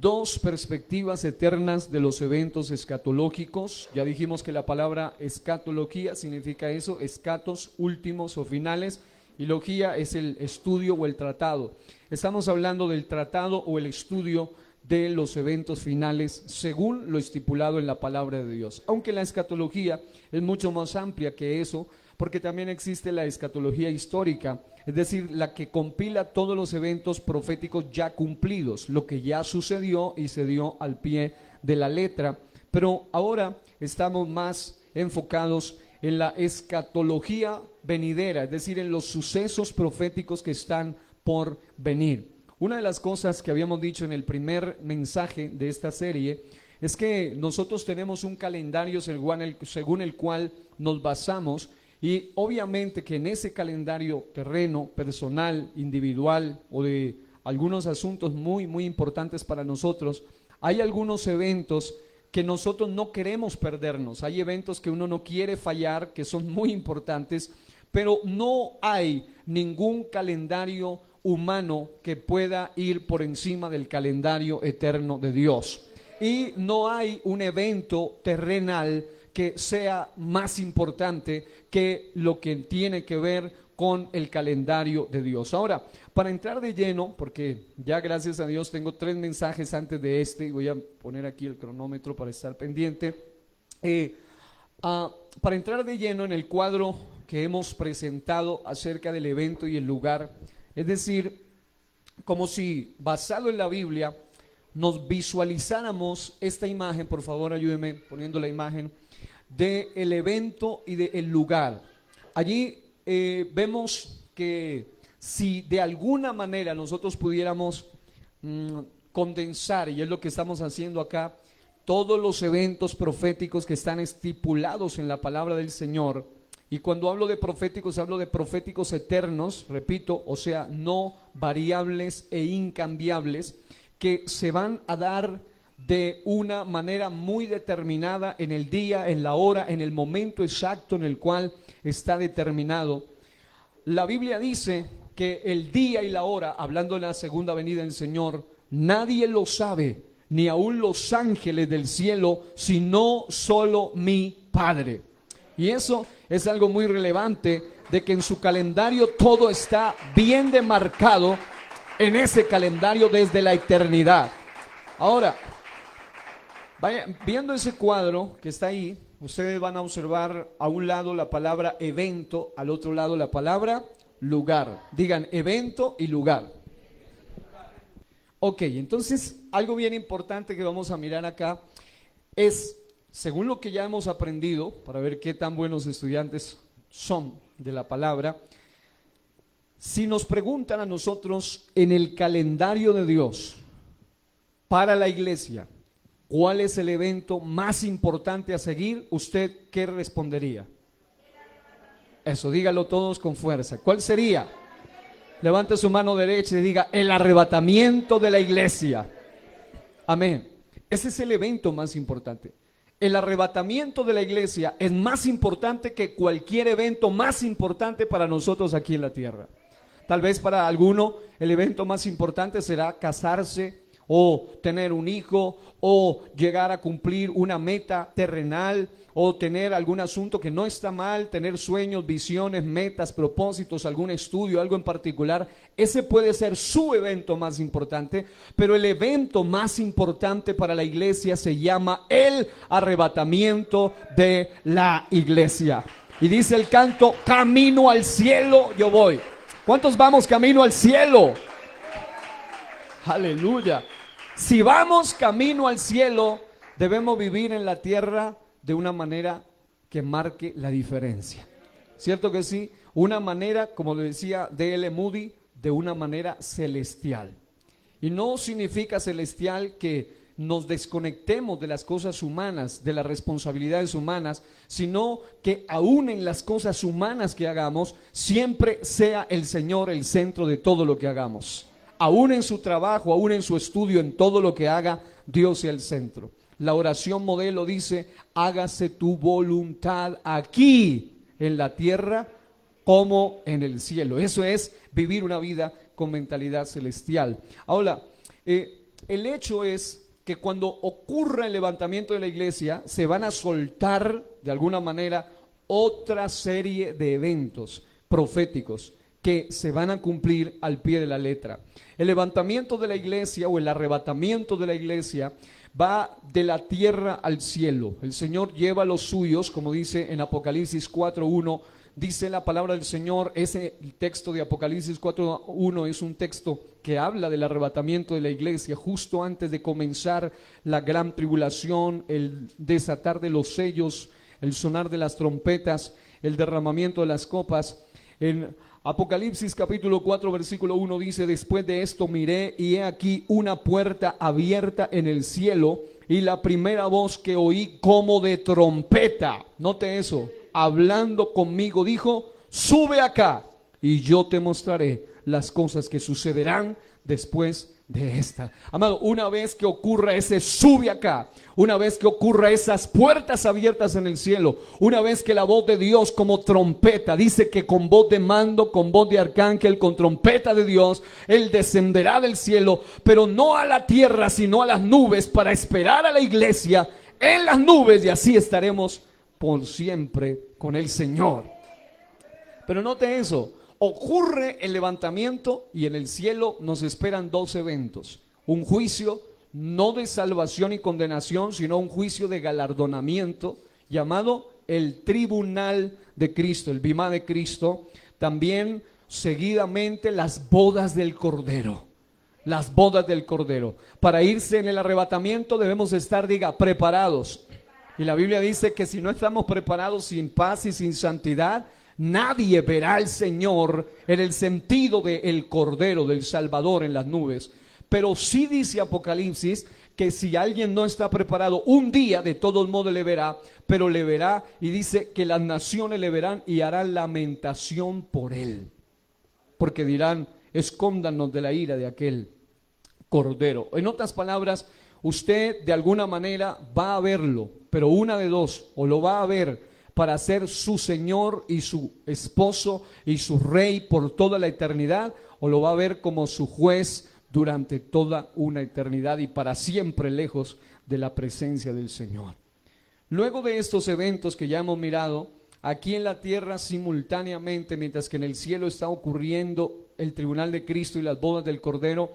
dos perspectivas eternas de los eventos escatológicos. Ya dijimos que la palabra escatología significa eso, escatos, últimos o finales, y logía es el estudio o el tratado. Estamos hablando del tratado o el estudio de los eventos finales según lo estipulado en la palabra de Dios. Aunque la escatología es mucho más amplia que eso, porque también existe la escatología histórica, es decir, la que compila todos los eventos proféticos ya cumplidos, lo que ya sucedió y se dio al pie de la letra. Pero ahora estamos más enfocados en la escatología venidera, es decir, en los sucesos proféticos que están por venir. Una de las cosas que habíamos dicho en el primer mensaje de esta serie es que nosotros tenemos un calendario según el cual nos basamos, y obviamente que en ese calendario terreno, personal, individual o de algunos asuntos muy, muy importantes para nosotros, hay algunos eventos que nosotros no queremos perdernos. Hay eventos que uno no quiere fallar, que son muy importantes, pero no hay ningún calendario humano que pueda ir por encima del calendario eterno de Dios. Y no hay un evento terrenal que sea más importante que lo que tiene que ver con el calendario de Dios. Ahora, para entrar de lleno, porque ya gracias a Dios tengo 3 mensajes antes de este, y voy a poner aquí el cronómetro para estar pendiente. Para entrar de lleno en el cuadro que hemos presentado acerca del evento y el lugar, es decir, como si basado en la Biblia nos visualizáramos esta imagen. Por favor, ayúdenme poniendo la imagen del evento y del lugar. Allí vemos que si de alguna manera nosotros pudiéramos condensar, y es lo que estamos haciendo acá, todos los eventos proféticos que están estipulados en la palabra del Señor. Y cuando hablo de proféticos, hablo de proféticos eternos, repito, o sea, no variables e incambiables, que se van a dar de una manera muy determinada en el día, en la hora, en el momento exacto en el cual está determinado. La Biblia dice que el día y la hora, hablando de la segunda venida del Señor, nadie lo sabe, ni aun los ángeles del cielo, sino solo mi Padre. Y eso es algo muy relevante, de que en su calendario todo está bien demarcado en ese calendario desde la eternidad. Ahora, vaya, viendo ese cuadro que está ahí, ustedes van a observar a un lado la palabra evento, al otro lado la palabra lugar. Digan evento y lugar. Ok, entonces algo bien importante que vamos a mirar acá es, según lo que ya hemos aprendido, para ver qué tan buenos estudiantes son de la palabra, si nos preguntan a nosotros en el calendario de Dios para la iglesia, ¿cuál es el evento más importante a seguir? ¿Usted qué respondería? Eso, dígalo todos con fuerza. ¿Cuál sería? Levante su mano derecha y diga: el arrebatamiento de la iglesia. Amén. Ese es el evento más importante. El arrebatamiento de la iglesia es más importante que cualquier evento más importante para nosotros aquí en la tierra. Tal vez para alguno el evento más importante será casarse, o tener un hijo, o llegar a cumplir una meta terrenal, o tener algún asunto que no está mal, tener sueños, visiones, metas, propósitos, algún estudio, algo en particular. Ese puede ser su evento más importante, pero el evento más importante para la iglesia se llama el arrebatamiento de la iglesia. Y dice el canto: camino al cielo yo voy. ¿Cuántos vamos camino al cielo? Aleluya. Si vamos camino al cielo, debemos vivir en la tierra de una manera que marque la diferencia. ¿Cierto que sí? Una manera, como le decía D.L. Moody, de una manera celestial. Y no significa celestial que nos desconectemos de las cosas humanas, de las responsabilidades humanas, sino que aún en las cosas humanas que hagamos, siempre sea el Señor el centro de todo lo que hagamos. Aún en su trabajo, aún en su estudio, en todo lo que haga, Dios sea el centro. La oración modelo dice: hágase tu voluntad aquí en la tierra como en el cielo. Eso es vivir una vida con mentalidad celestial. Ahora, el hecho es que cuando ocurra el levantamiento de la iglesia, se van a soltar de alguna manera otra serie de eventos proféticos que se van a cumplir al pie de la letra. El levantamiento de la iglesia o el arrebatamiento de la iglesia va de la tierra al cielo. El Señor lleva a los suyos, como dice en Apocalipsis 4:1, dice la palabra del Señor. Ese texto de Apocalipsis 4:1 es un texto que habla del arrebatamiento de la iglesia justo antes de comenzar la gran tribulación, el desatar de los sellos, el sonar de las trompetas, el derramamiento de las copas. En Apocalipsis capítulo 4 versículo 1 dice: después de esto miré y he aquí una puerta abierta en el cielo, y la primera voz que oí como de trompeta, note eso, hablando conmigo, dijo: sube acá y yo te mostraré las cosas que sucederán después de esta. Amado, una vez que ocurra ese sube acá, una vez que ocurra esas puertas abiertas en el cielo, una vez que la voz de Dios como trompeta, dice que con voz de mando, con voz de arcángel, con trompeta de Dios, Él descenderá del cielo, pero no a la tierra, sino a las nubes, para esperar a la iglesia en las nubes, y así estaremos por siempre con el Señor. Pero note eso. Ocurre el levantamiento y en el cielo nos esperan dos eventos: un juicio no de salvación y condenación, sino un juicio de galardonamiento llamado el tribunal de Cristo, el bimá de Cristo. También seguidamente las bodas del Cordero, las bodas del Cordero. Para irse en el arrebatamiento debemos estar, diga, preparados. Y la Biblia dice que si no estamos preparados, sin paz y sin santidad, nadie verá al Señor en el sentido del Cordero, del Salvador en las nubes. Pero sí dice Apocalipsis que si alguien no está preparado, un día de todos modos le verá, pero le verá, y dice que las naciones le verán y harán lamentación por él, porque dirán: escóndanos de la ira de aquel Cordero. En otras palabras, usted de alguna manera va a verlo, pero una de dos: o lo va a ver para ser su Señor y su esposo y su Rey por toda la eternidad, o lo va a ver como su juez durante toda una eternidad y para siempre lejos de la presencia del Señor. Luego de estos eventos que ya hemos mirado, aquí en la tierra simultáneamente, mientras que en el cielo está ocurriendo el tribunal de Cristo y las bodas del Cordero,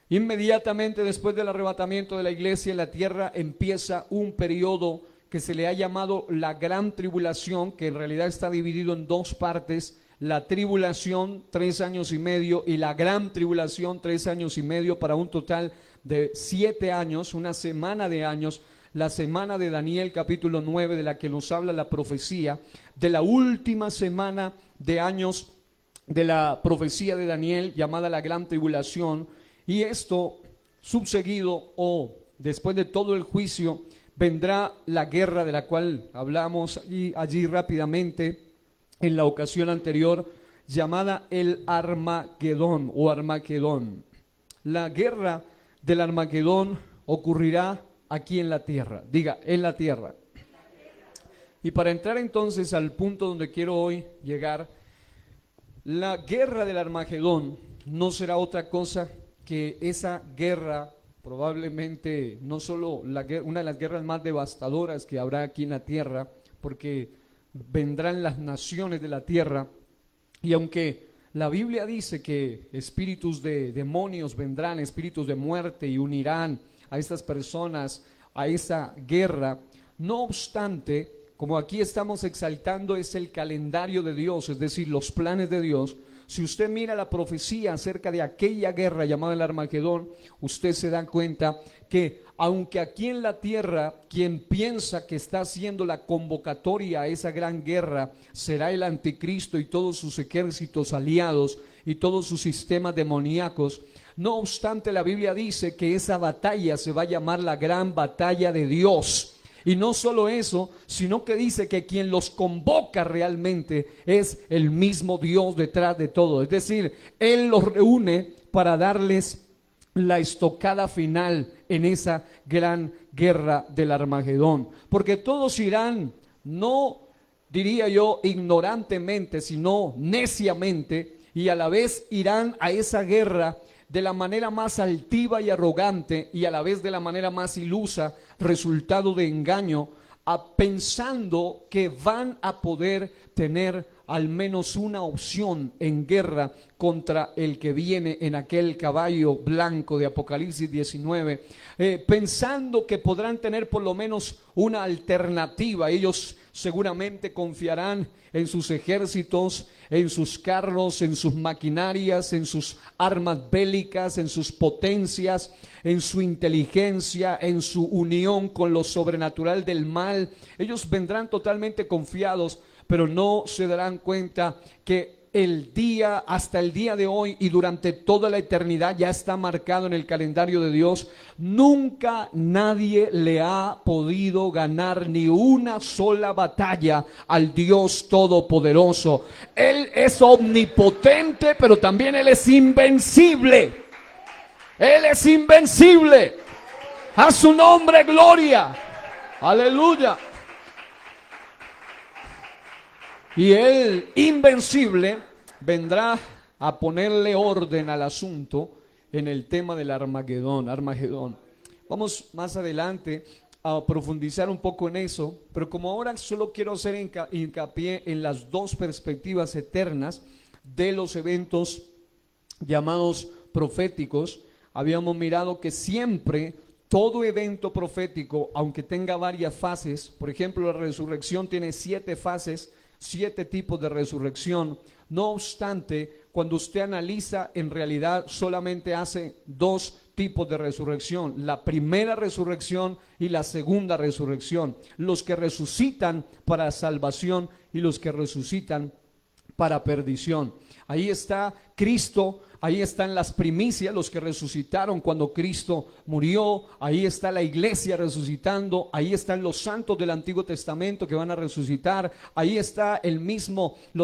inmediatamente después del arrebatamiento de la iglesia, en la tierra empieza un periodo que se le ha llamado la gran tribulación, que en realidad está dividido en dos partes: la tribulación 3 años y medio y la gran tribulación 3 años y medio, para un total de 7 años, una semana de años. La semana de Daniel capítulo 9, de la que nos habla la profecía, de la última semana de años de la profecía de Daniel, llamada la gran tribulación. Y esto subseguido, o después de todo el juicio, vendrá la guerra de la cual hablamos allí rápidamente en la ocasión anterior, llamada el Armagedón o Armagedón. La guerra del Armagedón ocurrirá aquí en la tierra, diga, en la tierra. Y para entrar entonces al punto donde quiero hoy llegar, la guerra del Armagedón no será otra cosa que esa guerra, probablemente no solo una de las guerras más devastadoras que habrá aquí en la tierra, porque vendrán las naciones de la tierra, y aunque la Biblia dice que espíritus de demonios vendrán, espíritus de muerte, y unirán a estas personas a esa guerra, no obstante, como aquí estamos exaltando es el calendario de Dios, es decir, los planes de Dios. Si usted mira la profecía acerca de aquella guerra llamada el Armagedón, usted se da cuenta que aunque aquí en la tierra quien piensa que está haciendo la convocatoria a esa gran guerra será el anticristo y todos sus ejércitos aliados y todos sus sistemas demoníacos, no obstante la Biblia dice que esa batalla se va a llamar la gran batalla de Dios. Y no solo eso, sino que dice que quien los convoca realmente es el mismo Dios detrás de todo. Es decir, Él los reúne para darles la estocada final en esa gran guerra del Armagedón. Porque todos irán, no diría yo ignorantemente, sino neciamente, y a la vez irán a esa guerra de la manera más altiva y arrogante y a la vez de la manera más ilusa, resultado de engaño, pensando que van a poder tener al menos una opción en guerra contra el que viene en aquel caballo blanco de Apocalipsis 19, pensando que podrán tener por lo menos una alternativa. Ellos seguramente confiarán en sus ejércitos, en sus carros, en sus maquinarias, en sus armas bélicas, en sus potencias, en su inteligencia, en su unión con lo sobrenatural del mal. Ellos vendrán totalmente confiados, pero no se darán cuenta que hasta el día de hoy y durante toda la eternidad ya está marcado en el calendario de Dios. Nunca nadie le ha podido ganar ni una sola batalla al Dios Todopoderoso. Él es omnipotente, pero también Él es invencible. Él es invencible. A su nombre gloria. Aleluya. Y el invencible vendrá a ponerle orden al asunto en el tema del Armagedón. Vamos más adelante a profundizar un poco en eso, pero como ahora solo quiero hacer hincapié en las dos perspectivas eternas de los eventos llamados proféticos. Habíamos mirado que siempre todo evento profético, aunque tenga varias fases, por ejemplo, la resurrección tiene 7 fases, 7 tipos de resurrección. No obstante, cuando usted analiza, en realidad solamente hace 2 tipos de resurrección: la primera resurrección y la segunda resurrección. Los que resucitan para salvación y los que resucitan para perdición. Ahí está Cristo, ahí están las primicias, los que resucitaron cuando Cristo murió. Ahí está la iglesia resucitando, ahí están los santos del Antiguo Testamento que van a resucitar, ahí está los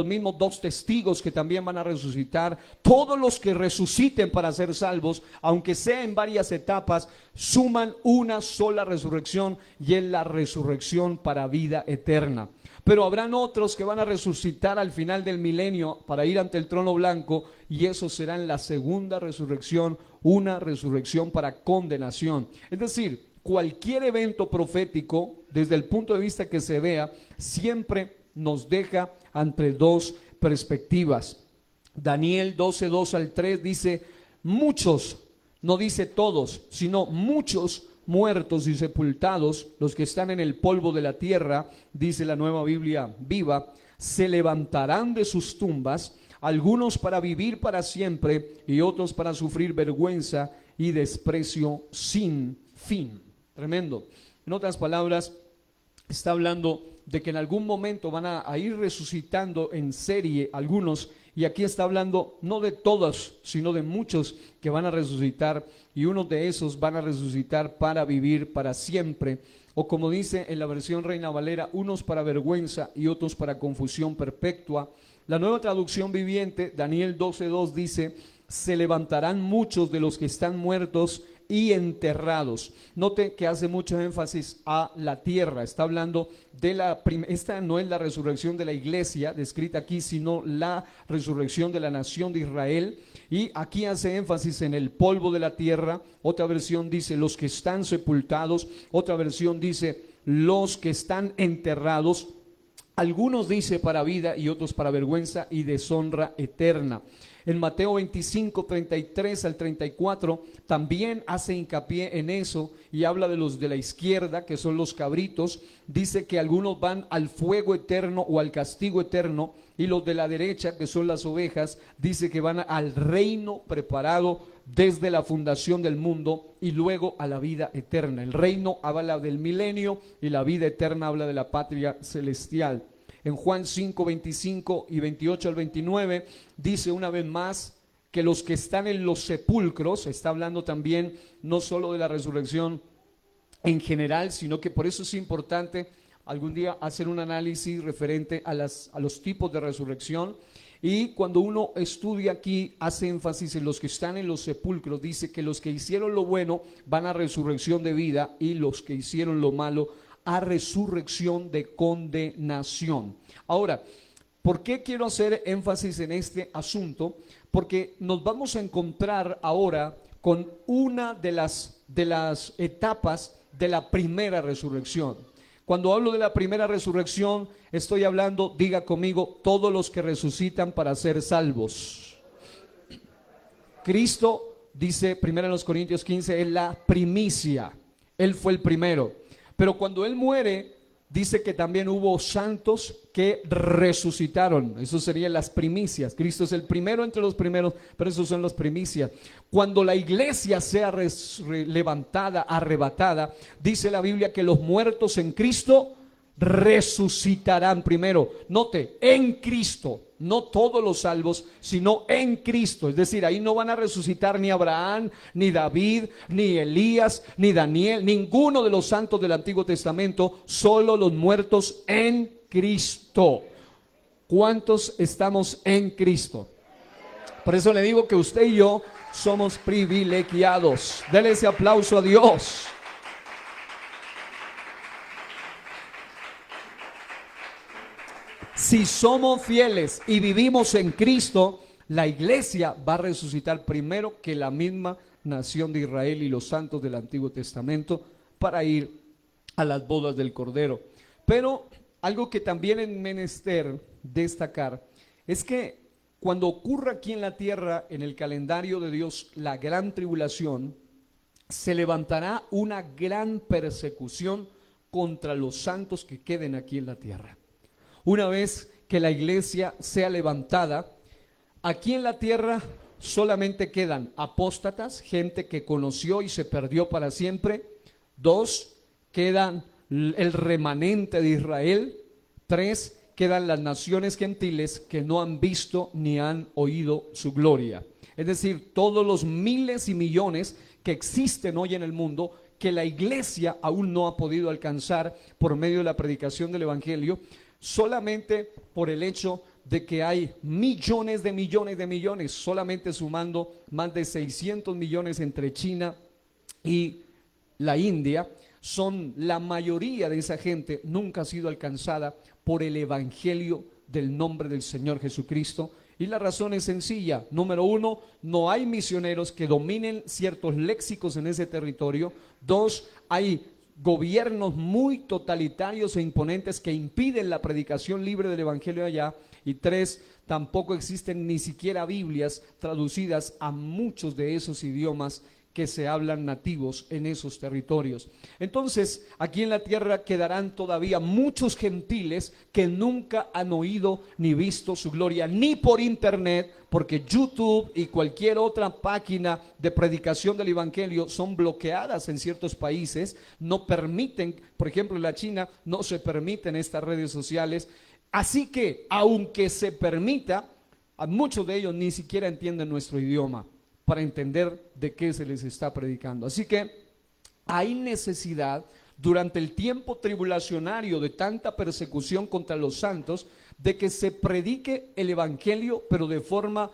mismos 2 testigos que también van a resucitar. Todos los que resuciten para ser salvos, aunque sea en varias etapas, suman una sola resurrección, y es la resurrección para vida eterna. Pero habrán otros que van a resucitar al final del milenio para ir ante el trono blanco, y eso será en la segunda resurrección, una resurrección para condenación. Es decir, cualquier evento profético, desde el punto de vista que se vea, siempre nos deja ante 2 perspectivas. Daniel 12:2 al 3 dice: muchos, no dice todos, sino muchos muertos y sepultados, los que están en el polvo de la tierra, dice la Nueva Biblia Viva, se levantarán de sus tumbas, algunos para vivir para siempre y otros para sufrir vergüenza y desprecio sin fin. Tremendo. En otras palabras, está hablando de que en algún momento van a ir resucitando en serie algunos, y aquí está hablando no de todos, sino de muchos que van a resucitar, y unos de esos van a resucitar para vivir para siempre, o como dice en la versión Reina Valera, unos para vergüenza y otros para confusión perpetua. La Nueva Traducción Viviente, Daniel 12:2 dice: se levantarán muchos de los que están muertos y enterrados. Note que hace mucho énfasis a la tierra. Está hablando de esta no es la resurrección de la iglesia descrita aquí, sino la resurrección de la nación de Israel. Y aquí hace énfasis en el polvo de la tierra. Otra versión dice los que están sepultados. Otra versión dice los que están enterrados. Algunos dice para vida y otros para vergüenza y deshonra eterna. En Mateo 25, 33 al 34 también hace hincapié en eso y habla de los de la izquierda, que son los cabritos. Dice que algunos van al fuego eterno o al castigo eterno, y los de la derecha, que son las ovejas, dice que van al reino preparado desde la fundación del mundo y luego a la vida eterna. El reino habla del milenio y la vida eterna habla de la patria celestial. En Juan 5, 25 y 28 al 29 dice una vez más que los que están en los sepulcros, está hablando también no solo de la resurrección en general, sino que por eso es importante algún día hacer un análisis referente a los tipos de resurrección. Y cuando uno estudia aquí, hace énfasis en los que están en los sepulcros. Dice que los que hicieron lo bueno van a resurrección de vida, y los que hicieron lo malo a resurrección de condenación. Ahora, ¿por qué quiero hacer énfasis en este asunto? porque nos vamos a encontrar ahora con una de las etapas de la primera resurrección. Cuando hablo de la primera resurrección, estoy hablando, diga conmigo, todos los que resucitan para ser salvos. Cristo, dice 1 Corintios 15, es la primicia. Él fue el primero. Pero cuando Él muere, dice que también hubo santos que resucitaron. Eso serían las primicias. Cristo es el primero entre los primeros, pero esos son las primicias. Cuando la iglesia sea levantada, arrebatada, dice la Biblia que los muertos en Cristo resucitarán primero. Note, en Cristo. No todos los salvos, sino en Cristo. Es decir, ahí no van a resucitar ni Abraham, ni David, ni Elías, ni Daniel, ninguno de los santos del Antiguo Testamento, solo los muertos en Cristo. ¿Cuántos estamos en Cristo? Por eso le digo que usted y yo somos privilegiados. Dele ese aplauso a Dios. Si somos fieles y vivimos en Cristo, la iglesia va a resucitar primero que la misma nación de Israel y los santos del Antiguo Testamento para ir a las bodas del Cordero. Pero algo que también es menester destacar es que cuando ocurra aquí en la tierra, en el calendario de Dios, la gran tribulación, se levantará una gran persecución contra los santos que queden aquí en la tierra. Una vez que la iglesia sea levantada, aquí en la tierra solamente quedan apóstatas, gente que conoció y se perdió para siempre. 2, quedan el remanente de Israel. 3, quedan las naciones gentiles que no han visto ni han oído su gloria. Es decir, todos los miles y millones que existen hoy en el mundo, que la iglesia aún no ha podido alcanzar por medio de la predicación del evangelio, solamente por el hecho de que hay millones de millones, solamente sumando más de 600 millones entre China y la India, son la mayoría de esa gente nunca ha sido alcanzada por el evangelio del nombre del Señor Jesucristo. Y la razón es sencilla. Número 1, no hay misioneros que dominen ciertos léxicos en ese territorio. 2, hay gobiernos muy totalitarios e imponentes que impiden la predicación libre del evangelio allá. Y 3, tampoco existen ni siquiera Biblias traducidas a muchos de esos idiomas que se hablan nativos en esos territorios. Entonces, aquí en la tierra quedarán todavía muchos gentiles que nunca han oído ni visto su gloria, ni por internet, porque YouTube y cualquier otra página de predicación del evangelio son bloqueadas en ciertos países, no permiten, por ejemplo en la China, no se permiten estas redes sociales. Así que, aunque se permita, a muchos de ellos ni siquiera entienden nuestro idioma para entender de qué se les está predicando. Así que hay necesidad durante el tiempo tribulacionario de tanta persecución contra los santos de que se predique el evangelio, pero de forma,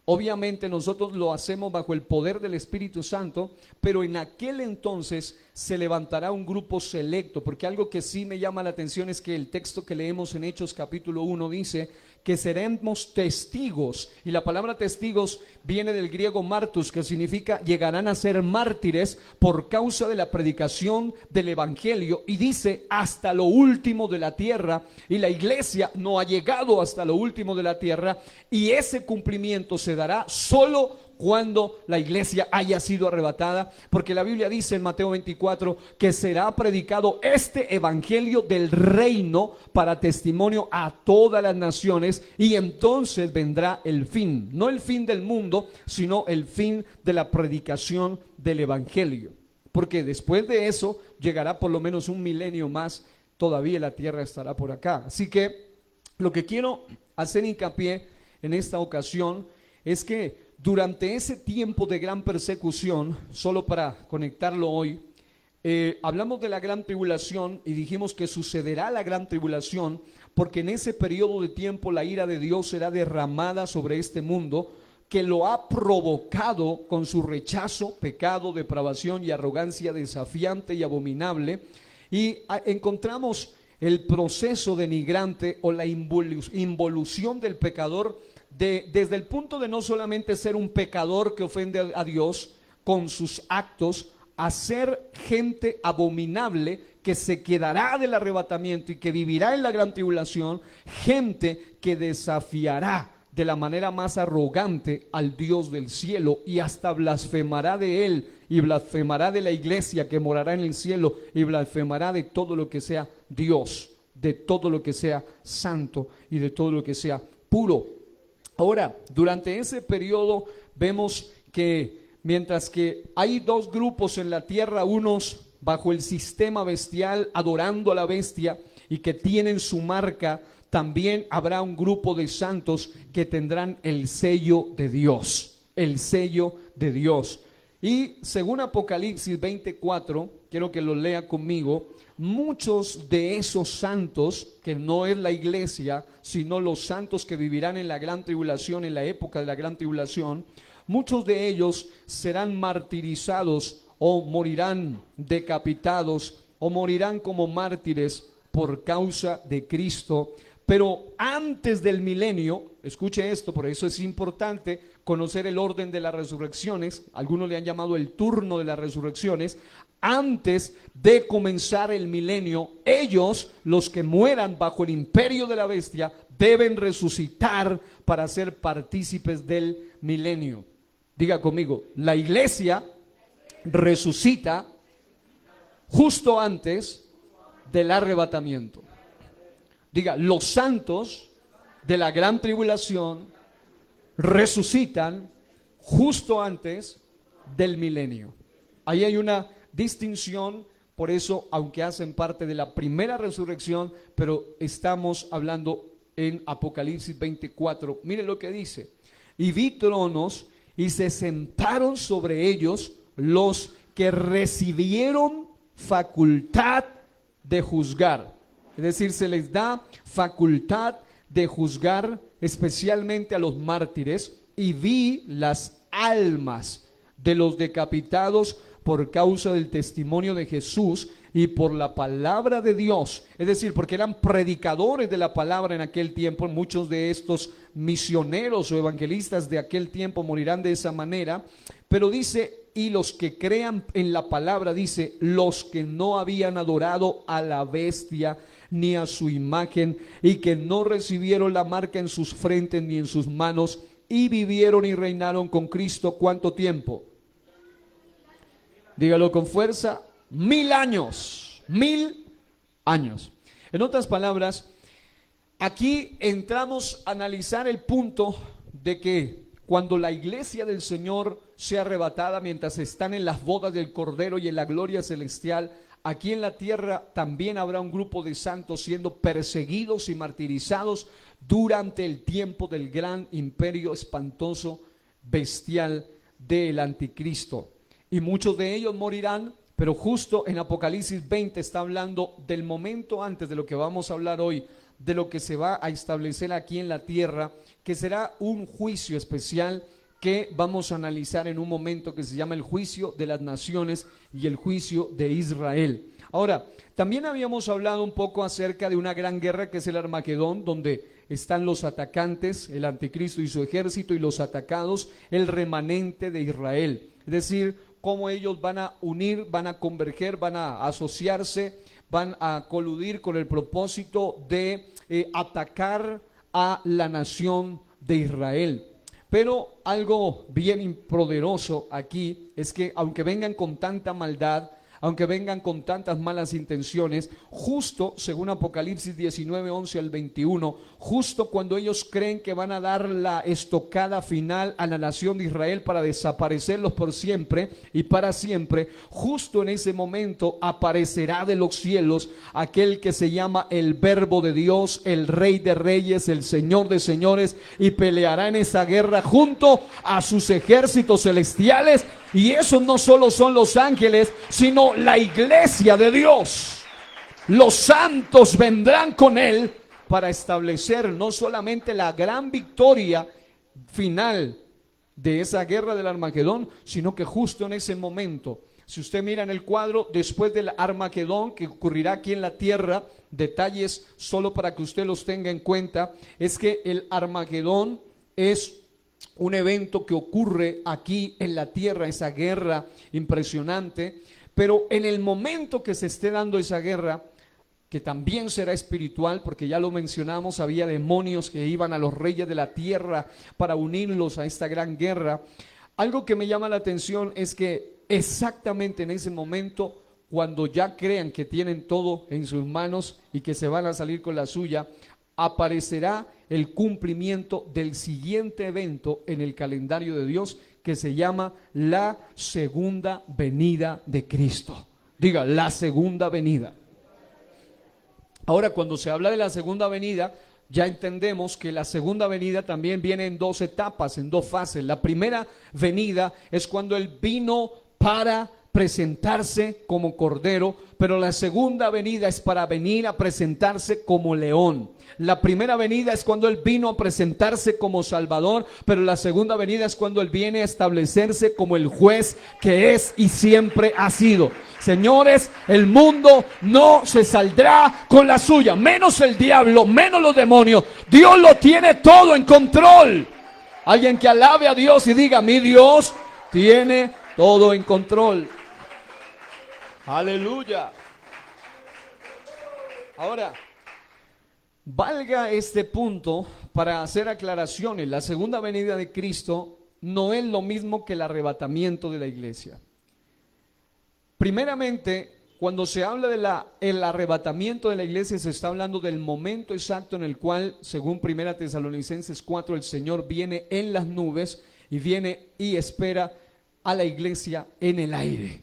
obviamente nosotros lo hacemos bajo el poder del Espíritu Santo, pero en aquel entonces se levantará un grupo selecto, porque algo que sí me llama la atención es que el texto que leemos en Hechos capítulo 1 dice que seremos testigos, y la palabra testigos viene del griego martus, que significa llegarán a ser mártires por causa de la predicación del evangelio, y dice hasta lo último de la tierra, y la iglesia no ha llegado hasta lo último de la tierra, y ese cumplimiento se dará solo cuando la iglesia haya sido arrebatada, porque la Biblia dice en Mateo 24 que será predicado este evangelio del reino para testimonio a todas las naciones, y entonces vendrá el fin, no el fin del mundo, sino el fin de la predicación del evangelio, porque después de eso llegará por lo menos un milenio más, todavía la tierra estará por acá. Así que lo que quiero hacer hincapié en esta ocasión es que durante ese tiempo de gran persecución, solo para conectarlo hoy, hablamos de la gran tribulación y dijimos que sucederá la gran tribulación porque en ese periodo de tiempo la ira de Dios será derramada sobre este mundo que lo ha provocado con su rechazo, pecado, depravación y arrogancia desafiante y abominable, y encontramos el proceso denigrante o la involución del pecador desde el punto de no solamente ser un pecador que ofende a Dios con sus actos, a ser gente abominable que se quedará del arrebatamiento y que vivirá en la gran tribulación, gente que desafiará de la manera más arrogante al Dios del cielo y hasta blasfemará de él y blasfemará de la iglesia que morará en el cielo y blasfemará de todo lo que sea Dios, de todo lo que sea santo y de todo lo que sea puro. Ahora, durante ese periodo vemos que mientras que hay dos grupos en la tierra, unos bajo el sistema bestial adorando a la bestia y que tienen su marca, también habrá un grupo de santos que tendrán el sello de Dios, el sello de Dios. Y según Apocalipsis 24, quiero que lo lea conmigo, muchos de esos santos, que no es la iglesia, sino los santos que vivirán en la gran tribulación, en la época de la gran tribulación, muchos de ellos serán martirizados o morirán decapitados o morirán como mártires por causa de Cristo. Pero antes del milenio, escuche esto, por eso es importante conocer el orden de las resurrecciones, algunos le han llamado el turno de las resurrecciones. Antes de comenzar el milenio, ellos, los que mueran bajo el imperio de la bestia, deben resucitar para ser partícipes del milenio. Diga conmigo, la iglesia resucita justo antes del arrebatamiento. Diga, los santos de la gran tribulación resucitan justo antes del milenio. Ahí hay una distinción, por eso, aunque hacen parte de la primera resurrección, pero estamos hablando en Apocalipsis 24. Mire lo que dice: y vi tronos y se sentaron sobre ellos los que recibieron facultad de juzgar. Es decir, se les da facultad de juzgar especialmente a los mártires, y vi las almas de los decapitados por causa del testimonio de Jesús y por la palabra de Dios. Es decir, porque eran predicadores de la palabra en aquel tiempo. Muchos de estos misioneros o evangelistas de aquel tiempo morirán de esa manera. Pero dice, y los que crean en la palabra, dice, los que no habían adorado a la bestia ni a su imagen, y que no recibieron la marca en sus frentes ni en sus manos, y vivieron y reinaron con Cristo. ¿Cuánto tiempo? Dígalo con fuerza: 1000 años. 1000 años. En otras palabras, aquí entramos a analizar el punto de que cuando la iglesia del Señor sea arrebatada, mientras están en las bodas del Cordero y en la gloria celestial, aquí en la tierra también habrá un grupo de santos siendo perseguidos y martirizados durante el tiempo del gran imperio espantoso, bestial del anticristo. Y muchos de ellos morirán, pero justo en Apocalipsis 20 está hablando del momento antes de lo que vamos a hablar hoy, de lo que se va a establecer aquí en la tierra, que será un juicio especial que vamos a analizar en un momento, que se llama el juicio de las naciones y el juicio de Israel. Ahora, también habíamos hablado un poco acerca de una gran guerra que es el Armagedón, donde están los atacantes, el anticristo y su ejército, y los atacados, el remanente de Israel. Es decir, cómo ellos van a unir, van a converger, van a asociarse, van a coludir con el propósito de atacar a la nación de Israel. Pero algo bien poderoso aquí es que aunque vengan con tanta maldad, aunque vengan con tantas malas intenciones, justo según Apocalipsis 19, 11 al 21, justo cuando ellos creen que van a dar la estocada final a la nación de Israel para desaparecerlos por siempre y para siempre, justo en ese momento aparecerá de los cielos aquel que se llama el Verbo de Dios, el Rey de Reyes, el Señor de Señores, y peleará en esa guerra junto a sus ejércitos celestiales. Y esos no solo son los ángeles, sino la iglesia de Dios. Los santos vendrán con él para establecer no solamente la gran victoria final de esa guerra del Armagedón, sino que justo en ese momento, si usted mira en el cuadro, después del Armagedón que ocurrirá aquí en la tierra, detalles solo para que usted los tenga en cuenta, es que el Armagedón es un evento que ocurre aquí en la tierra, esa guerra impresionante, pero en el momento que se esté dando esa guerra, que también será espiritual, porque ya lo mencionamos, había demonios que iban a los reyes de la tierra para unirlos a esta gran guerra. Algo que me llama la atención es que exactamente en ese momento, cuando ya crean que tienen todo en sus manos y que se van a salir con la suya, aparecerá el cumplimiento del siguiente evento en el calendario de Dios, que se llama la segunda venida de Cristo. Diga, la segunda venida. Ahora, cuando se habla de la segunda venida, ya entendemos que la segunda venida también viene en dos etapas, en dos fases. La primera venida es cuando Él vino para presentarse como cordero, pero la segunda venida es para venir a presentarse como león. La primera venida es cuando Él vino a presentarse como Salvador, pero la segunda venida es cuando Él viene a establecerse como el juez que es y siempre ha sido. Señores, el mundo no se saldrá con la suya, menos el diablo, menos los demonios. Dios lo tiene todo en control. Alguien que alabe a Dios y diga, mi Dios tiene todo en control. Aleluya. Ahora, valga este punto para hacer aclaraciones. La segunda venida de Cristo no es lo mismo que el arrebatamiento de la iglesia. Primeramente, cuando se habla del arrebatamiento de la iglesia, se está hablando del momento exacto en el cual, según 1 Tesalonicenses 4, el Señor viene en las nubes y viene y espera a la iglesia en el aire.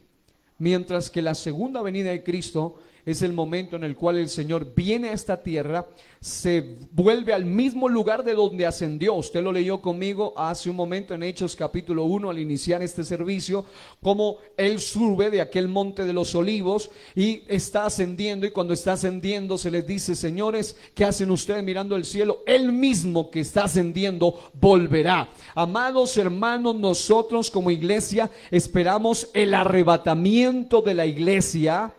Mientras que la segunda venida de Cristo es el momento en el cual el Señor viene a esta tierra, se vuelve al mismo lugar de donde ascendió. Usted lo leyó conmigo hace un momento en Hechos capítulo 1 al iniciar este servicio, como Él sube de aquel monte de los olivos y está ascendiendo, y cuando está ascendiendo se les dice, señores, ¿qué hacen ustedes mirando el cielo? Él mismo que está ascendiendo volverá. Amados hermanos, nosotros como iglesia esperamos el arrebatamiento de la iglesia,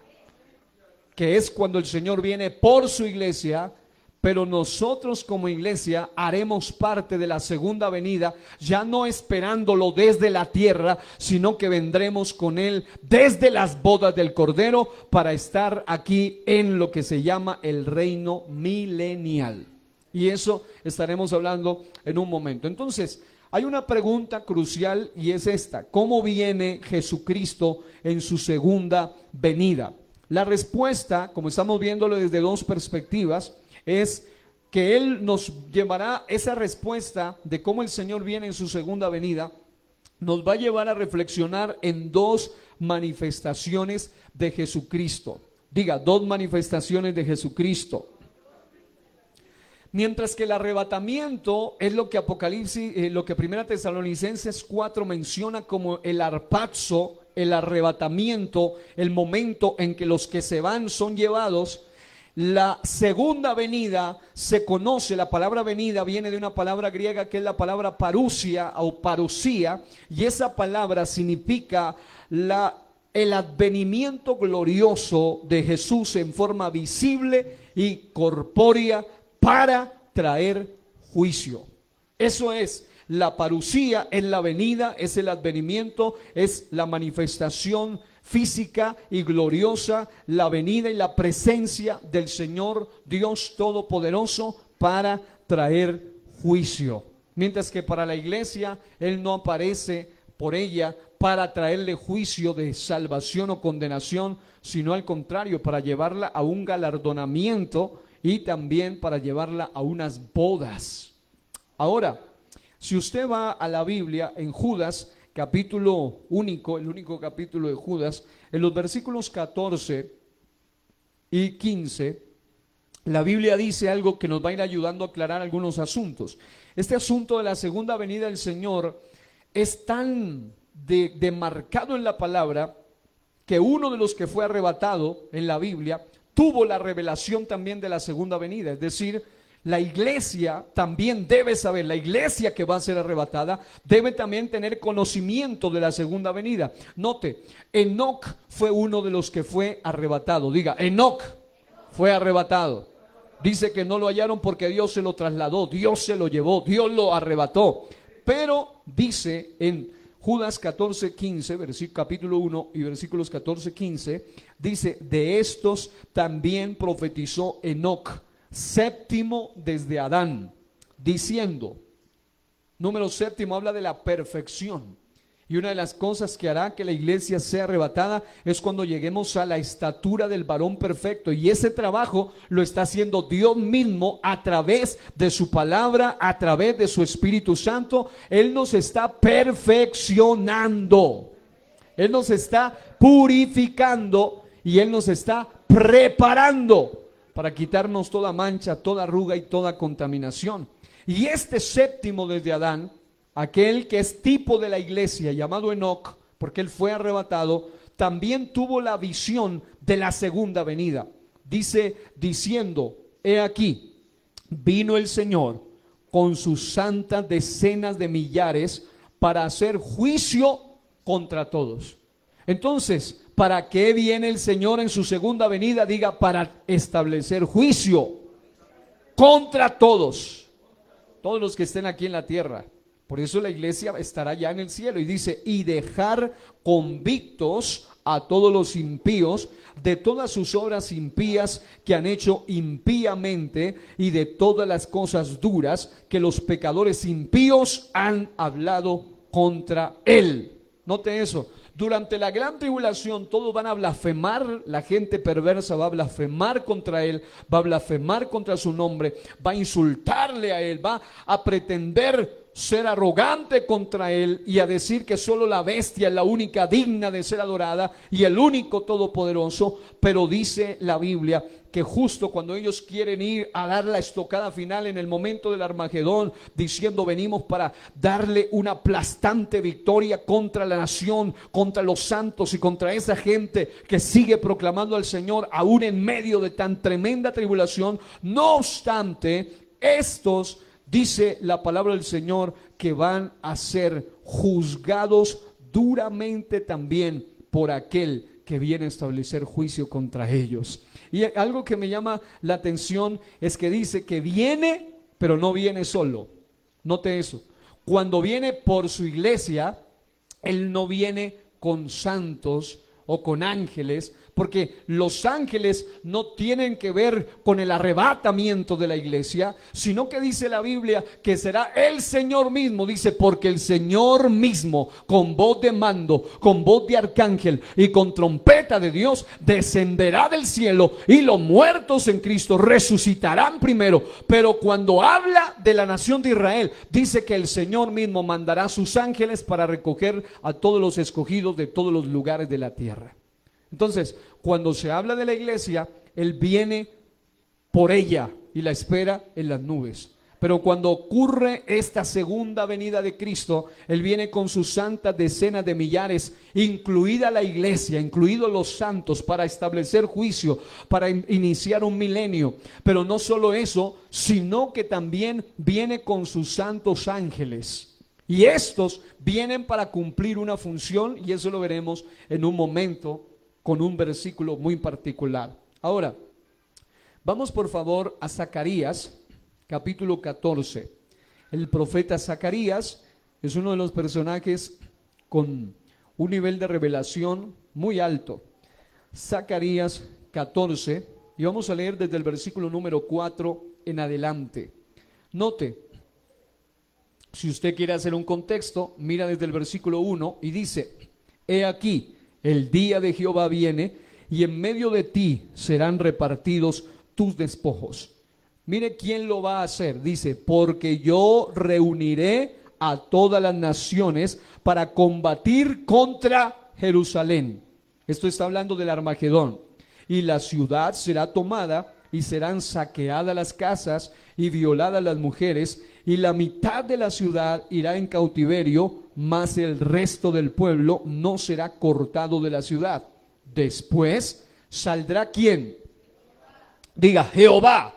que es cuando el Señor viene por su iglesia, pero nosotros como iglesia haremos parte de la segunda venida, ya no esperándolo desde la tierra, sino que vendremos con Él desde las bodas del Cordero para estar aquí en lo que se llama el reino milenial. Y eso estaremos hablando en un momento. Entonces, hay una pregunta crucial y es esta: ¿cómo viene Jesucristo en su segunda venida? La respuesta, como estamos viéndolo desde dos perspectivas, es que Él nos llevará esa respuesta de cómo el Señor viene en su segunda venida, nos va a llevar a reflexionar en dos manifestaciones de Jesucristo. Diga, dos manifestaciones de Jesucristo. Mientras que el arrebatamiento es lo que Apocalipsis, lo que 1 Tesalonicenses 4 menciona como el harpazo, el arrebatamiento, el momento en que los que se van son llevados. La segunda venida se conoce, la palabra venida viene de una palabra griega que es la palabra parousia o parusía, y esa palabra significa el advenimiento glorioso de Jesús en forma visible y corpórea para traer juicio. Eso es. La parusía es la venida, es el advenimiento, es la manifestación física y gloriosa, la venida y la presencia del Señor Dios Todopoderoso para traer juicio. Mientras que para la iglesia Él no aparece por ella para traerle juicio de salvación o condenación, sino al contrario, para llevarla a un galardonamiento y también para llevarla a unas bodas. Ahora, si usted va a la Biblia en Judas, capítulo único, el único capítulo de Judas, en los versículos 14 y 15, la Biblia dice algo que nos va a ir ayudando a aclarar algunos asuntos. Este asunto de la segunda venida del Señor es tan demarcado en la palabra que uno de los que fue arrebatado en la Biblia tuvo la revelación también de la segunda venida, es decir, la iglesia también debe saber, la iglesia que va a ser arrebatada debe también tener conocimiento de la segunda venida. Note, Enoc fue uno de los que fue arrebatado. Diga, Enoc fue arrebatado. Dice que no lo hallaron porque Dios se lo trasladó, Dios se lo llevó, Dios lo arrebató. Pero dice en Judas 14:15, capítulo 1 y versículos 14-15, dice: de estos también profetizó Enoc, séptimo desde Adán, diciendo, número séptimo habla de la perfección. Y una de las cosas que hará que la iglesia sea arrebatada es cuando lleguemos a la estatura del varón perfecto. Y ese trabajo lo está haciendo Dios mismo a través de su palabra, a través de su Espíritu Santo. Él nos está perfeccionando. Él nos está purificando y Él nos está preparando para quitarnos toda mancha, toda arruga y toda contaminación. Y este séptimo desde Adán, aquel que es tipo de la iglesia, llamado Enoc, porque él fue arrebatado, también tuvo la visión de la segunda venida. Dice, diciendo: he aquí, vino el Señor con sus santas decenas de millares para hacer juicio contra todos. Entonces, ¿para qué viene el Señor en su segunda venida? Diga: para establecer juicio contra todos, todos los que estén aquí en la tierra. Por eso la iglesia estará ya en el cielo y dice: y dejar convictos a todos los impíos de todas sus obras impías que han hecho impíamente y de todas las cosas duras que los pecadores impíos han hablado contra él. Note eso. Durante la gran tribulación todos van a blasfemar, la gente perversa va a blasfemar contra él, va a blasfemar contra su nombre, va a insultarle a él, va a pretender ser arrogante contra él y a decir que solo la bestia es la única digna de ser adorada y el único todopoderoso. Pero dice la Biblia que justo cuando ellos quieren ir a dar la estocada final en el momento del Armagedón, diciendo: venimos para darle una aplastante victoria contra la nación, contra los santos y contra esa gente que sigue proclamando al Señor aún en medio de tan tremenda tribulación. No obstante, estos, dice la palabra del Señor, que van a ser juzgados duramente también por aquel que viene a establecer juicio contra ellos. Y algo que me llama la atención es que dice que viene, pero no viene solo. Note eso. Cuando viene por su iglesia, Él no viene con santos o con ángeles, porque los ángeles no tienen que ver con el arrebatamiento de la iglesia, sino que dice la Biblia que será el Señor mismo. Dice: porque el Señor mismo, con voz de mando, con voz de arcángel y con trompeta de Dios, descenderá del cielo, y los muertos en Cristo resucitarán primero. Pero cuando habla de la nación de Israel, dice que el Señor mismo mandará a sus ángeles para recoger a todos los escogidos de todos los lugares de la tierra. Entonces, cuando se habla de la iglesia, Él viene por ella y la espera en las nubes. Pero cuando ocurre esta segunda venida de Cristo, Él viene con sus santas decenas de millares, incluida la iglesia, incluidos los santos, para establecer juicio, para iniciar un milenio. Pero no solo eso, sino que también viene con sus santos ángeles. Y estos vienen para cumplir una función, y eso lo veremos en un momento con un versículo muy particular. Ahora, vamos por favor a Zacarías, capítulo 14. El profeta Zacarías es uno de los personajes con un nivel de revelación muy alto. Zacarías 14, y vamos a leer desde el versículo número 4 en adelante. Note, si usted quiere hacer un contexto, mira desde el versículo 1 y dice: he aquí, el día de Jehová viene, y en medio de ti serán repartidos tus despojos. Mire quién lo va a hacer. Dice: porque yo reuniré a todas las naciones para combatir contra Jerusalén. Esto está hablando del Armagedón. Y la ciudad será tomada, y serán saqueadas las casas y violadas las mujeres, y la mitad de la ciudad irá en cautiverio, mas el resto del pueblo no será cortado de la ciudad. Después saldrá ¿quién? Diga: Jehová.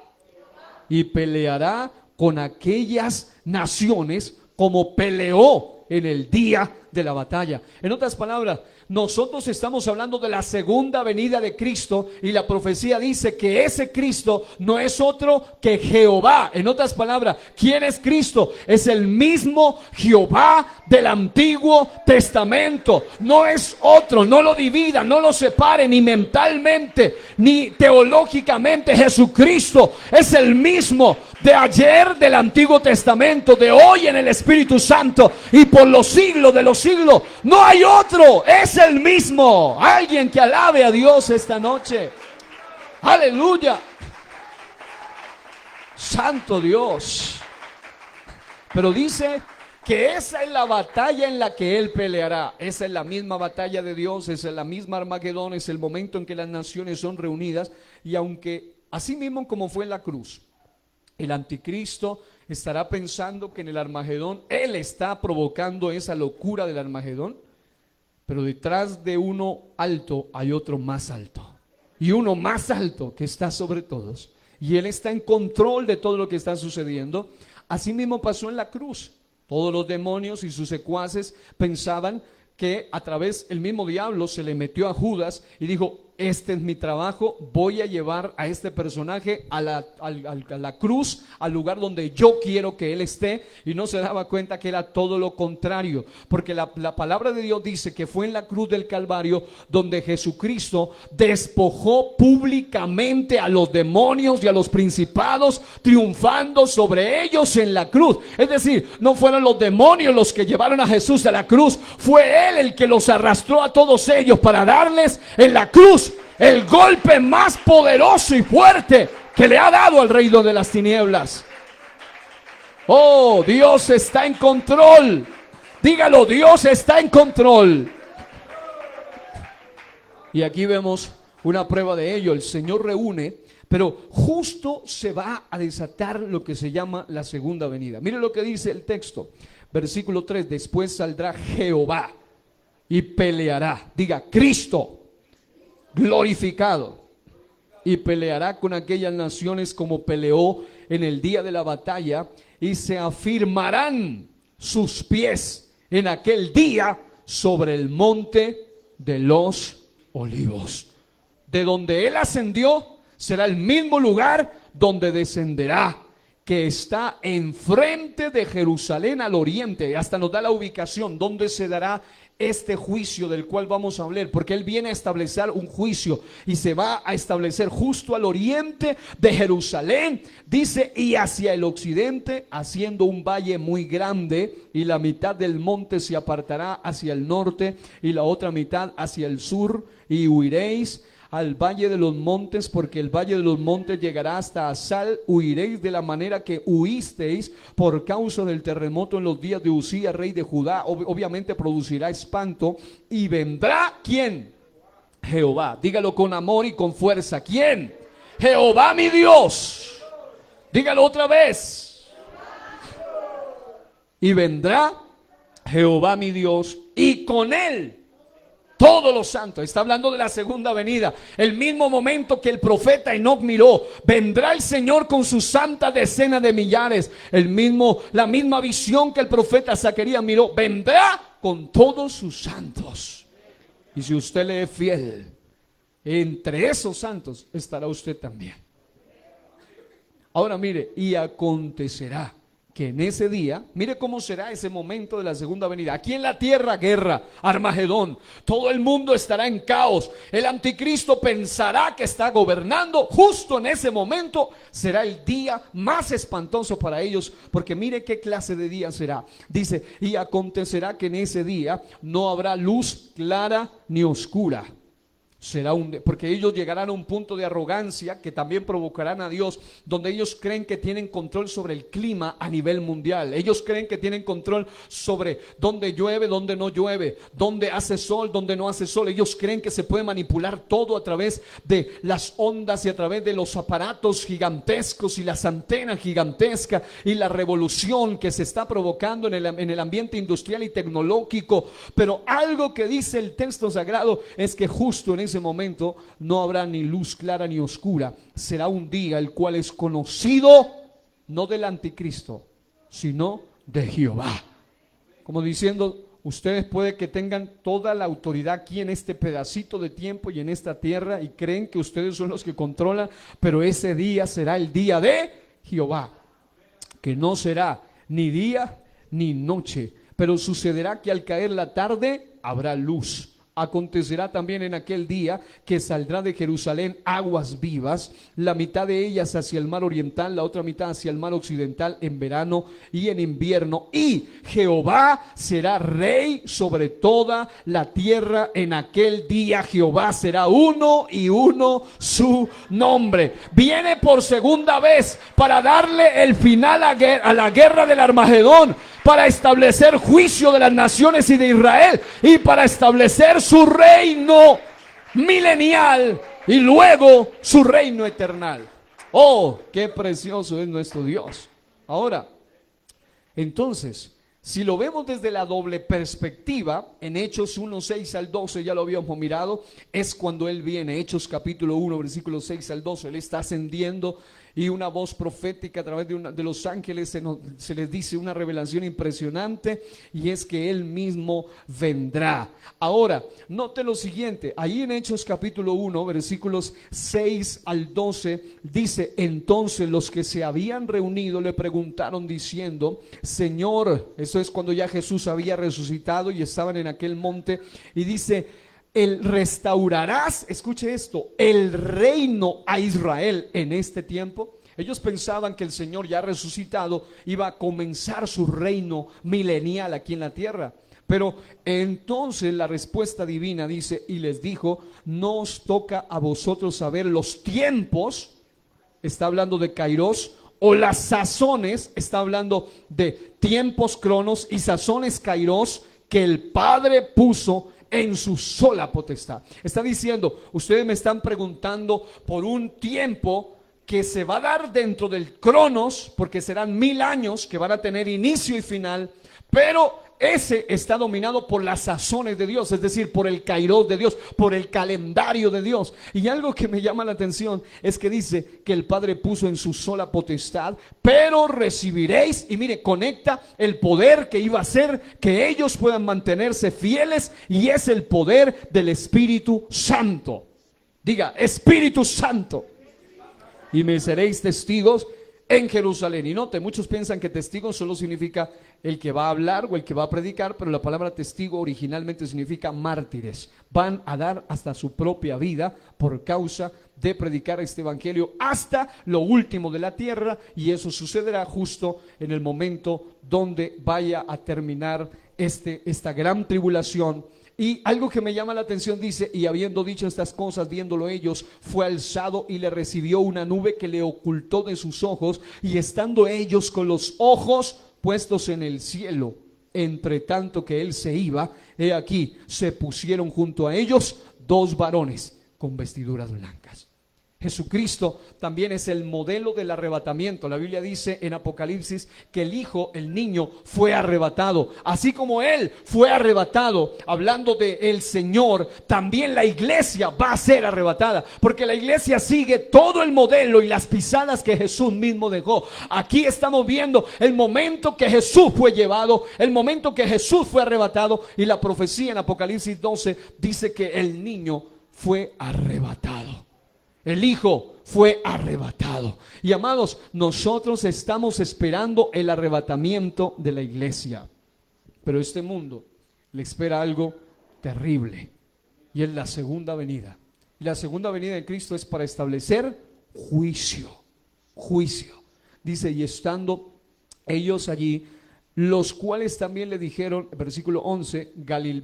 Y peleará con aquellas naciones como peleó en el día de la batalla. En otras palabras, Nosotros estamos hablando de la segunda venida de Cristo y la profecía dice que ese Cristo no es otro que Jehová. En otras palabras, ¿quién es Cristo? Es el mismo Jehová del Antiguo Testamento. No es otro, no lo divida, no lo separe ni mentalmente ni teológicamente. Jesucristo es el mismo de ayer del Antiguo Testamento, de hoy en el Espíritu Santo y por los siglos de los siglos. No hay otro, es el mismo. Alguien que alabe a Dios esta noche. Aleluya. Santo Dios. Pero dice que esa es la batalla en la que Él peleará. Esa es la misma batalla de Dios, esa es la misma Armagedón, es el momento en que las naciones son reunidas. Y aunque así mismo como fue en la cruz, el anticristo estará pensando que en el Armagedón Él está provocando esa locura del Armagedón, pero detrás de uno alto hay otro más alto, y uno más alto que está sobre todos, y Él está en control de todo lo que está sucediendo. Así mismo pasó en la cruz. Todos los demonios y sus secuaces pensaban que a través el mismo diablo se le metió a Judas y dijo: este es mi trabajo, voy a llevar a este personaje a la cruz, al lugar donde yo quiero que él esté. Y no se daba cuenta que era todo lo contrario, porque la palabra de Dios dice que fue en la cruz del Calvario donde Jesucristo despojó públicamente a los demonios y a los principados, triunfando sobre ellos en la cruz. Es decir, no fueron los demonios los que llevaron a Jesús a la cruz, fue Él el que los arrastró a todos ellos para darles en la cruz el golpe más poderoso y fuerte que le ha dado al reino de las tinieblas. Oh, Dios está en control. Dígalo, Dios está en control. Y aquí vemos una prueba de ello. El Señor reúne, pero justo se va a desatar lo que se llama la segunda venida. Mire lo que dice el texto, versículo 3: después saldrá Jehová y peleará. Diga, Cristo glorificado, y peleará con aquellas naciones como peleó en el día de la batalla, y se afirmarán sus pies en aquel día sobre el monte de los olivos. De donde Él ascendió será el mismo lugar donde descenderá, que está enfrente de Jerusalén al oriente. Hasta nos da la ubicación donde se dará este juicio del cual vamos a hablar, porque Él viene a establecer un juicio y se va a establecer justo al oriente de Jerusalén. Dice, y hacia el occidente, haciendo un valle muy grande, y la mitad del monte se apartará hacia el norte y la otra mitad hacia el sur, y huiréis al valle de los montes, porque el valle de los montes llegará hasta Asal. Huiréis de la manera que huisteis por causa del terremoto en los días de Usías, rey de Judá. Obviamente producirá espanto. Y vendrá, ¿quién? Jehová. Dígalo con amor y con fuerza. ¿Quién? Jehová mi Dios. Dígalo otra vez. Y vendrá Jehová mi Dios, y con Él todos los santos. Está hablando de la segunda venida, el mismo momento que el profeta Enoc miró. Vendrá el Señor con su santa decena de millares. La misma visión que el profeta Zacarías miró. Vendrá con todos sus santos. Y si usted le es fiel, entre esos santos estará usted también. Ahora mire, y acontecerá que en ese día, mire cómo será ese momento de la segunda venida. Aquí en la tierra, guerra, Armagedón. Todo el mundo estará en caos. El anticristo pensará que está gobernando. Justo en ese momento será el día más espantoso para ellos, porque mire qué clase de día será. Dice, y acontecerá que en ese día no habrá luz clara ni oscura. Porque ellos llegarán a un punto de arrogancia que también provocarán a Dios, donde ellos creen que tienen control sobre el clima a nivel mundial. Ellos creen que tienen control sobre dónde llueve, dónde no llueve, dónde hace sol, dónde no hace sol. Ellos creen que se puede manipular todo a través de las ondas y a través de los aparatos gigantescos y las antenas gigantescas y la revolución que se está provocando en el ambiente industrial y tecnológico. Pero algo que dice el texto sagrado es que justo en ese momento no habrá ni luz clara ni oscura. Será un día el cual es conocido no del anticristo, sino de Jehová. Como diciendo, Ustedes puede que tengan toda la autoridad aquí en este pedacito de tiempo y en esta tierra y creen que ustedes son los que controlan, pero ese día será el día de Jehová, que no será ni día ni noche, pero sucederá que al caer la tarde habrá luz. Acontecerá también en aquel día que saldrá de Jerusalén aguas vivas, la mitad de ellas hacia el mar oriental, la otra mitad hacia el mar occidental, en verano y en invierno. Y Jehová será rey sobre toda la tierra. En aquel día Jehová será uno y uno su nombre. Viene por segunda vez para darle el final a la guerra del Armagedón, para establecer juicio de las naciones y de Israel, y para establecer su reino milenial y luego su reino eternal. Oh, qué precioso es nuestro Dios. Ahora, entonces, si lo vemos desde la doble perspectiva, en Hechos 1, 6 al 12, ya lo habíamos mirado, es cuando Él viene. Hechos capítulo 1, versículos 6 al 12, Él está ascendiendo y una voz profética a través de los ángeles se les dice una revelación impresionante, y es que Él mismo vendrá. Ahora, note lo siguiente, ahí en Hechos capítulo 1, versículos 6 al 12, dice: entonces los que se habían reunido le preguntaron diciendo: Señor, eso es cuando ya Jesús había resucitado y estaban en aquel monte, y dice: ¿el restaurarás, escuche esto, el reino a Israel en este tiempo? Ellos pensaban que el Señor ya resucitado iba a comenzar su reino milenial aquí en la tierra. Pero entonces la respuesta divina dice: y les dijo: no os toca a vosotros saber los tiempos, está hablando de Kairos, o las sazones, está hablando de tiempos cronos y sazones Kairos, que el Padre puso en su sola potestad. Está diciendo: ustedes me están preguntando por un tiempo que se va a dar dentro del cronos, porque serán 1000 años que van a tener inicio y final, pero ese está dominado por las sazones de Dios, es decir, por el kairos de Dios, por el calendario de Dios. Y algo que me llama la atención es que dice que el Padre puso en su sola potestad, pero recibiréis, y mire, conecta el poder que iba a hacer que ellos puedan mantenerse fieles, y es el poder del Espíritu Santo. Diga: Espíritu Santo. Y me seréis testigos en Jerusalén. Y note, muchos piensan que testigo solo significa el que va a hablar o el que va a predicar, pero la palabra testigo originalmente significa mártires. Van a dar hasta su propia vida por causa de predicar este evangelio hasta lo último de la tierra, y eso sucederá justo en el momento donde vaya a terminar esta gran tribulación. Y algo que me llama la atención dice: y habiendo dicho estas cosas, viéndolo ellos, fue alzado y le recibió una nube que le ocultó de sus ojos, y estando ellos con los ojos puestos en el cielo, entre tanto que él se iba, he aquí se pusieron junto a ellos 2 varones con vestiduras blancas. Jesucristo también es el modelo del arrebatamiento. La Biblia dice en Apocalipsis que el Hijo, el niño, fue arrebatado. Así como Él fue arrebatado, hablando de el Señor, también la iglesia va a ser arrebatada, porque la iglesia sigue todo el modelo y las pisadas que Jesús mismo dejó. Aquí estamos viendo el momento que Jesús fue llevado, el momento que Jesús fue arrebatado, y la profecía en Apocalipsis 12 dice que el niño fue arrebatado. El Hijo fue arrebatado. Y amados, nosotros estamos esperando el arrebatamiento de la iglesia. Pero este mundo le espera algo terrible, y es la segunda venida. Y la segunda venida de Cristo es para establecer juicio. Juicio. Dice: y estando ellos allí, los cuales también le dijeron, versículo 11,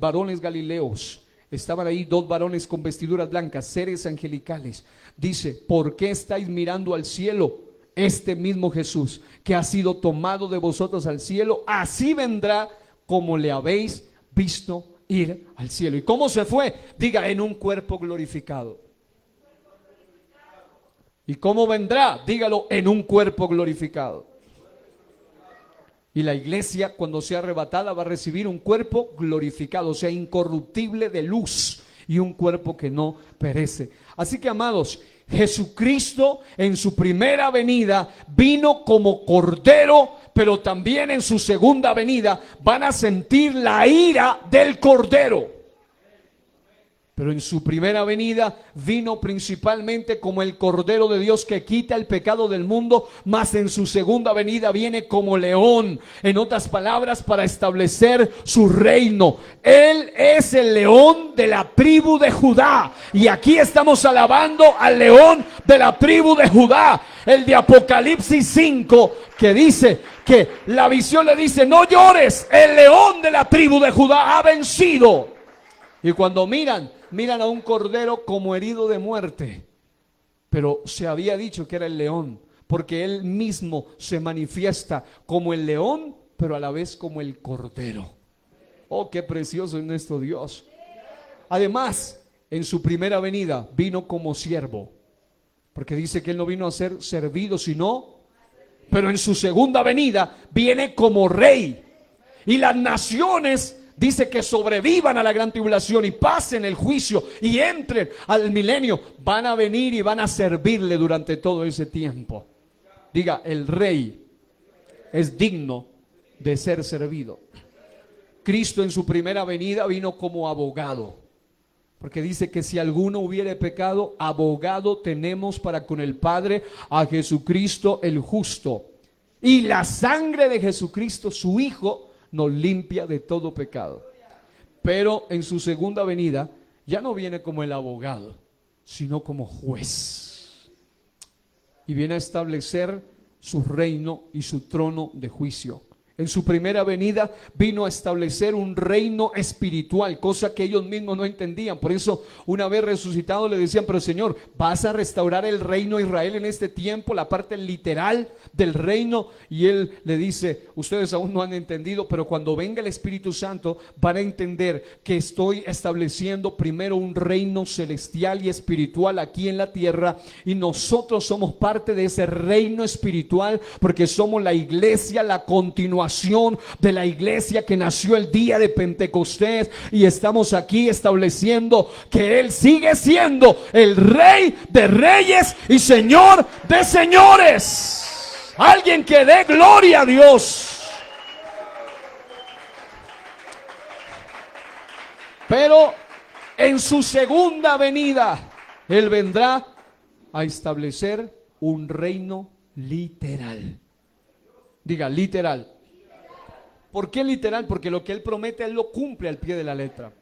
varones galileos. Estaban ahí 2 varones con vestiduras blancas, seres angelicales. Dice: ¿por qué estáis mirando al cielo? Este mismo Jesús que ha sido tomado de vosotros al cielo, así vendrá como le habéis visto ir al cielo. ¿Y cómo se fue? Diga: en un cuerpo glorificado. ¿Y cómo vendrá? Dígalo: en un cuerpo glorificado. Y la iglesia, cuando sea arrebatada, va a recibir un cuerpo glorificado, o sea, incorruptible, de luz, y un cuerpo que no perece. Así que, amados, Jesucristo en su primera venida vino como cordero pero también en su segunda venida van a sentir la ira del Cordero. Pero en su primera venida vino principalmente como el Cordero de Dios que quita el pecado del mundo, mas en su segunda venida viene como león, en otras palabras, para establecer su reino. Él es el león de la tribu de Judá, y aquí estamos alabando al león de la tribu de Judá, el de Apocalipsis 5, que dice que la visión le dice: no llores, el león de la tribu de Judá ha vencido. Y cuando miran a un cordero como herido de muerte, pero se había dicho que era el león, porque él mismo se manifiesta como el león, pero a la vez como el cordero. Oh, qué precioso es nuestro Dios. Además, en su primera venida vino como siervo, porque dice que él no vino a ser servido, pero en su segunda venida viene como rey. Y las naciones, dice, que sobrevivan a la gran tribulación y pasen el juicio y entren al milenio, van a venir y van a servirle durante todo ese tiempo. Diga: el rey es digno de ser servido. Cristo en su primera venida vino como abogado, porque dice que si alguno hubiere pecado, abogado tenemos para con el Padre, a Jesucristo el justo. Y la sangre de Jesucristo, su Hijo, nos limpia de todo pecado. Pero en su segunda venida ya no viene como el abogado, sino como juez, y viene a establecer su reino y su trono de juicio. En su primera venida vino a establecer un reino espiritual, cosa que ellos mismos no entendían. Por eso, una vez resucitado, le decían: pero Señor, ¿vas a restaurar el reino de Israel en este tiempo? La parte literal del reino. Y él le dice: ustedes aún no han entendido, pero cuando venga el Espíritu Santo van a entender que estoy estableciendo primero un reino celestial y espiritual aquí en la tierra, y nosotros somos parte de ese reino espiritual, porque somos la iglesia, la continuación de la iglesia que nació el día de Pentecostés, y estamos aquí estableciendo que Él sigue siendo el Rey de reyes y Señor de señores. Alguien que dé gloria a Dios. Pero en su segunda venida Él vendrá a establecer un reino literal. Diga: literal. ¿Por qué literal? Porque lo que Él promete, Él lo cumple al pie de la letra.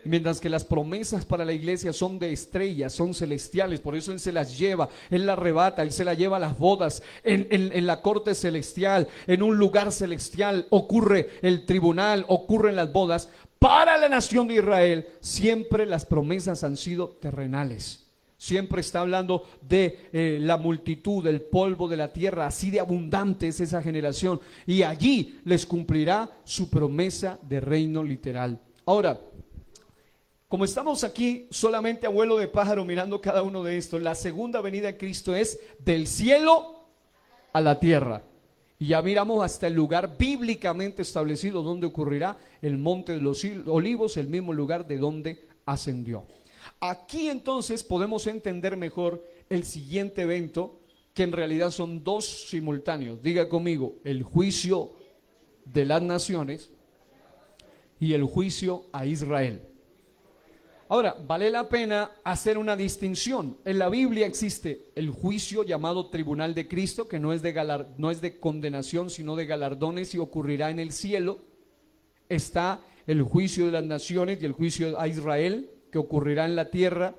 Mientras que las promesas para la iglesia son de estrellas, son celestiales. Por eso Él se las lleva, Él la arrebata, Él se la lleva a las bodas, en la corte celestial, en un lugar celestial ocurre el tribunal, ocurren las bodas. Para la nación de Israel siempre las promesas han sido terrenales. Siempre está hablando de la multitud, del polvo de la tierra, así de abundante es esa generación. Y allí les cumplirá su promesa de reino literal. Ahora, como estamos aquí solamente a vuelo de pájaro mirando cada uno de estos, la segunda venida de Cristo es del cielo a la tierra. Y ya miramos hasta el lugar bíblicamente establecido donde ocurrirá, el monte de los olivos, el mismo lugar de donde ascendió. Aquí entonces podemos entender mejor el siguiente evento, que en realidad son dos simultáneos. Diga conmigo: el juicio de las naciones y el juicio a Israel. Ahora, vale la pena hacer una distinción. En la Biblia existe el juicio llamado tribunal de Cristo, que no es de condenación, sino de galardones, y ocurrirá en el cielo. Está el juicio de las naciones y el juicio a Israel, que ocurrirá en la tierra.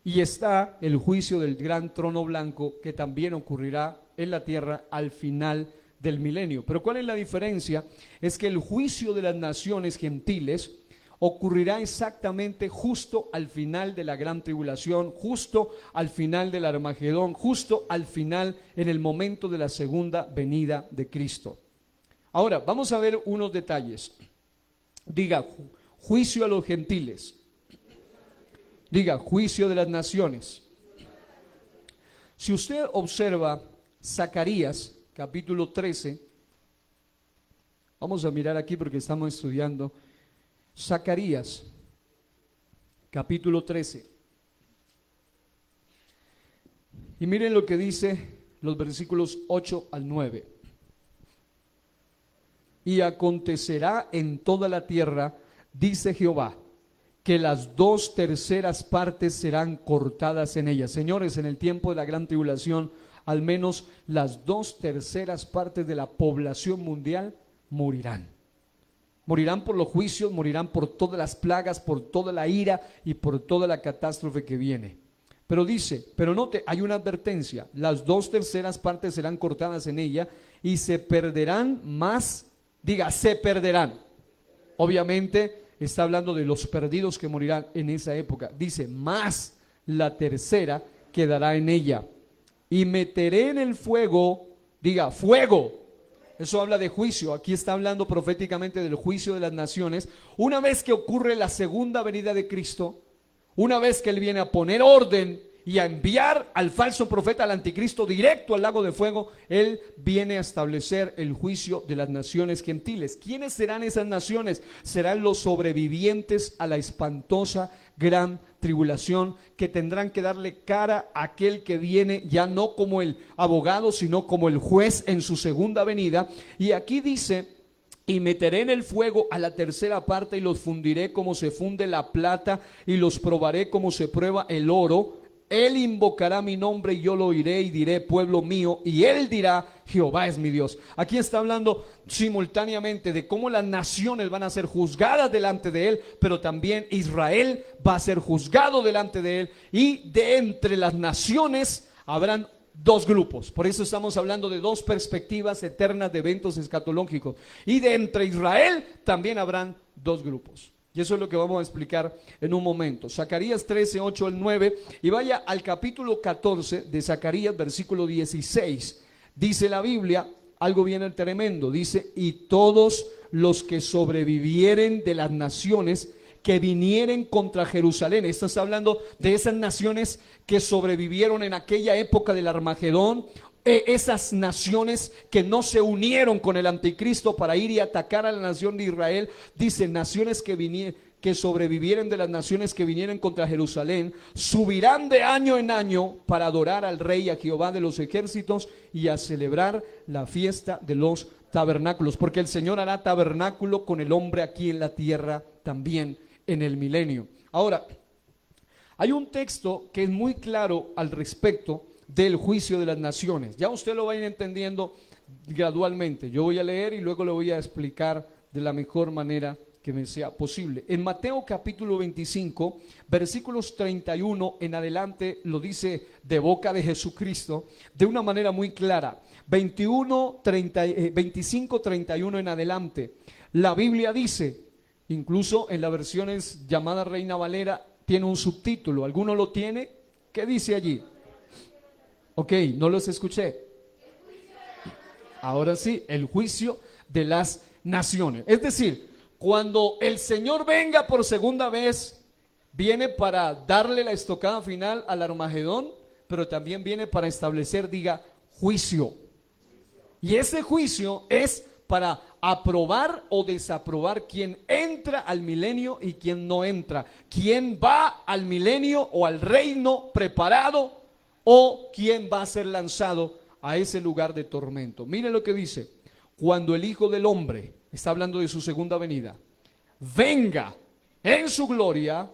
Y está el juicio del gran trono blanco, que también ocurrirá en la tierra al final del milenio. Pero ¿cuál es la diferencia? Es que el juicio de las naciones gentiles ocurrirá exactamente justo al final de la gran tribulación, justo al final del Armagedón, justo al final, en el momento de la segunda venida de Cristo. Ahora, vamos a ver unos detalles. Diga: juicio a los gentiles. Diga: juicio de las naciones. Si usted observa Zacarías, capítulo 13, vamos a mirar aquí porque estamos estudiando Zacarías, capítulo 13. Y miren lo que dice los versículos 8 al 9. Y acontecerá en toda la tierra, dice Jehová, que las 2/3 partes serán cortadas en ella. Señores, en el tiempo de la gran tribulación, al menos las 2/3 partes de la población mundial morirán. Morirán por los juicios, morirán por todas las plagas, por toda la ira y por toda la catástrofe que viene. Pero dice, pero note, hay una advertencia: las 2/3 partes serán cortadas en ella y se perderán más, diga, se perderán. Obviamente está hablando de los perdidos que morirán en esa época. Dice, más la tercera quedará en ella. Y meteré en el fuego, diga, fuego. Eso habla de juicio. Aquí está hablando proféticamente del juicio de las naciones. Una vez que ocurre la segunda venida de Cristo, una vez que Él viene a poner orden y a enviar al falso profeta, al anticristo, directo al lago de fuego, Él viene a establecer el juicio de las naciones gentiles. ¿Quiénes serán esas naciones? Serán los sobrevivientes a la espantosa gran tribulación, que tendrán que darle cara a aquel que viene ya no como el abogado, sino como el juez en su segunda venida. Y aquí dice: y meteré en el fuego a la tercera parte y los fundiré como se funde la plata y los probaré como se prueba el oro. Él invocará mi nombre y yo lo oiré y diré, pueblo mío, y él dirá, Jehová es mi Dios. Aquí está hablando simultáneamente de cómo las naciones van a ser juzgadas delante de él, pero también Israel va a ser juzgado delante de él, y de entre las naciones habrán dos grupos. Por eso estamos hablando de dos perspectivas eternas de eventos escatológicos, y de entre Israel también habrán dos grupos. Y eso es lo que vamos a explicar en un momento. Zacarías 13, 8 al 9, y vaya al capítulo 14 de Zacarías, versículo 16. Dice la Biblia algo bien tremendo. Dice: y todos los que sobrevivieren de las naciones que vinieren contra Jerusalén. Esto está hablando de esas naciones que sobrevivieron en aquella época del Armagedón. Esas naciones que no se unieron con el anticristo para ir y atacar a la nación de Israel. Dice: naciones que sobrevivieren de las naciones que vinieron contra Jerusalén, subirán de año en año para adorar al Rey, a Jehová de los ejércitos, y a celebrar la fiesta de los tabernáculos, porque el Señor hará tabernáculo con el hombre aquí en la tierra también en el milenio. Ahora, hay un texto que es muy claro al respecto del juicio de las naciones. Ya usted lo va a ir entendiendo gradualmente. Yo voy a leer y luego le voy a explicar de la mejor manera que me sea posible. En Mateo capítulo 25, versículos 31 en adelante, lo dice de boca de Jesucristo de una manera muy clara. 25, 31 en adelante. La Biblia dice, incluso en las versiones llamadas Reina Valera, tiene un subtítulo. ¿Alguno lo tiene? ¿Qué dice allí? Ok, no los escuché. Ahora sí, el juicio de las naciones. Es decir, cuando el Señor venga por segunda vez, viene para darle la estocada final al Armagedón, pero también viene para establecer, diga, juicio. Y ese juicio es para aprobar o desaprobar quién entra al milenio y quién no entra, quién va al milenio o al reino preparado, o quién va a ser lanzado a ese lugar de tormento. Mire lo que dice: cuando el Hijo del Hombre, está hablando de su segunda venida, venga en su gloria